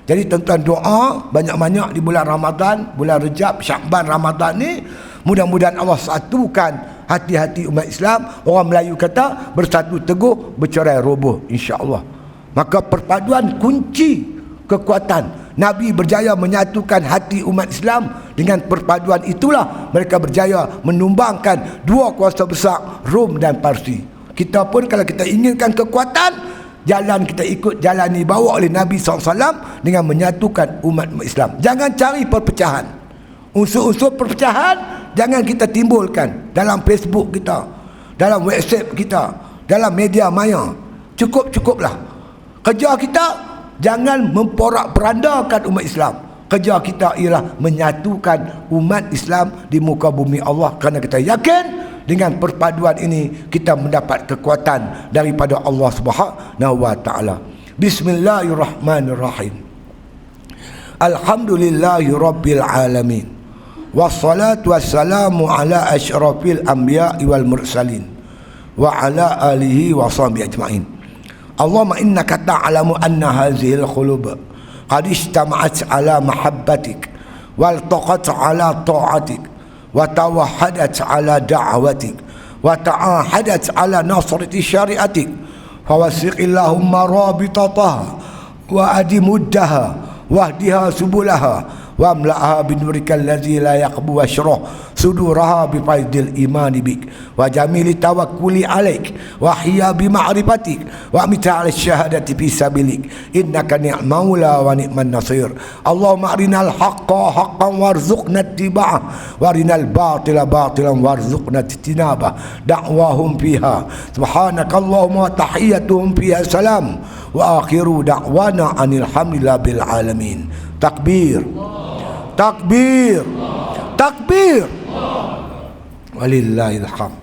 Jadi tuan-tuan, doa banyak-banyak di bulan Ramadan, bulan Rejab, Syakban, Ramadan ni, mudah-mudahan Allah satukan hati-hati umat Islam. Orang Melayu kata bersatu teguh, bercerai roboh, insya-Allah. Maka perpaduan kunci kekuatan. Nabi berjaya menyatukan hati umat Islam. Dengan perpaduan itulah mereka berjaya menumbangkan dua kuasa besar, Rom dan Parsi. Kita pun kalau kita inginkan kekuatan, jalan kita ikut jalan ini bawa oleh Nabi SAW dengan menyatukan umat Islam. Jangan cari perpecahan. Unsur-unsur perpecahan jangan kita timbulkan dalam Facebook kita, dalam WhatsApp kita, dalam media maya. Cukup-cukuplah. Kerja kita jangan memporak-perandakan umat Islam. Kerja kita ialah menyatukan umat Islam di muka bumi Allah, kerana kita yakin dengan perpaduan ini kita mendapat kekuatan daripada Allah Subhanahu Wa Taala. Bismillahirrahmanirrahim. Alhamdulillahirabbil alamin. Wassalatu wassalamu ala asyrafil anbiya'i wal mursalin wa ala alihi wa sahbihi ajma'in. Allahumma innaka ta'lamu anna hadhil qulub qad ijtama'at ala mahabbatik wal taqat ala ta'atik wa tawahhadat ala da'watik wa ta'ahadat ala nasrati syariatik fawasiq illahumma rabitataha wa adimuddaha wahdiha subulaha wa amla'aha binurikal ladzi la yaqbu washrah suduraha bifaidil imani bik wa jamili tawakkuli alaik wa hiya bima'rifatik wa mita'al syahadati fi sabilik innaka ni'mal maula wa ni'man nasir. Allahumma arinal haqqa haqqan warzuqna ittiba'ah wa arinal batila batilan warzuqna ijtinabah. Da'wahum fiha subhanakallahumma wa tahiyyatuhum fiha salam wa akhiru da'wana anil hamdulillah bil alamin. Takbir, takbir, takbir. Walillahil hamd.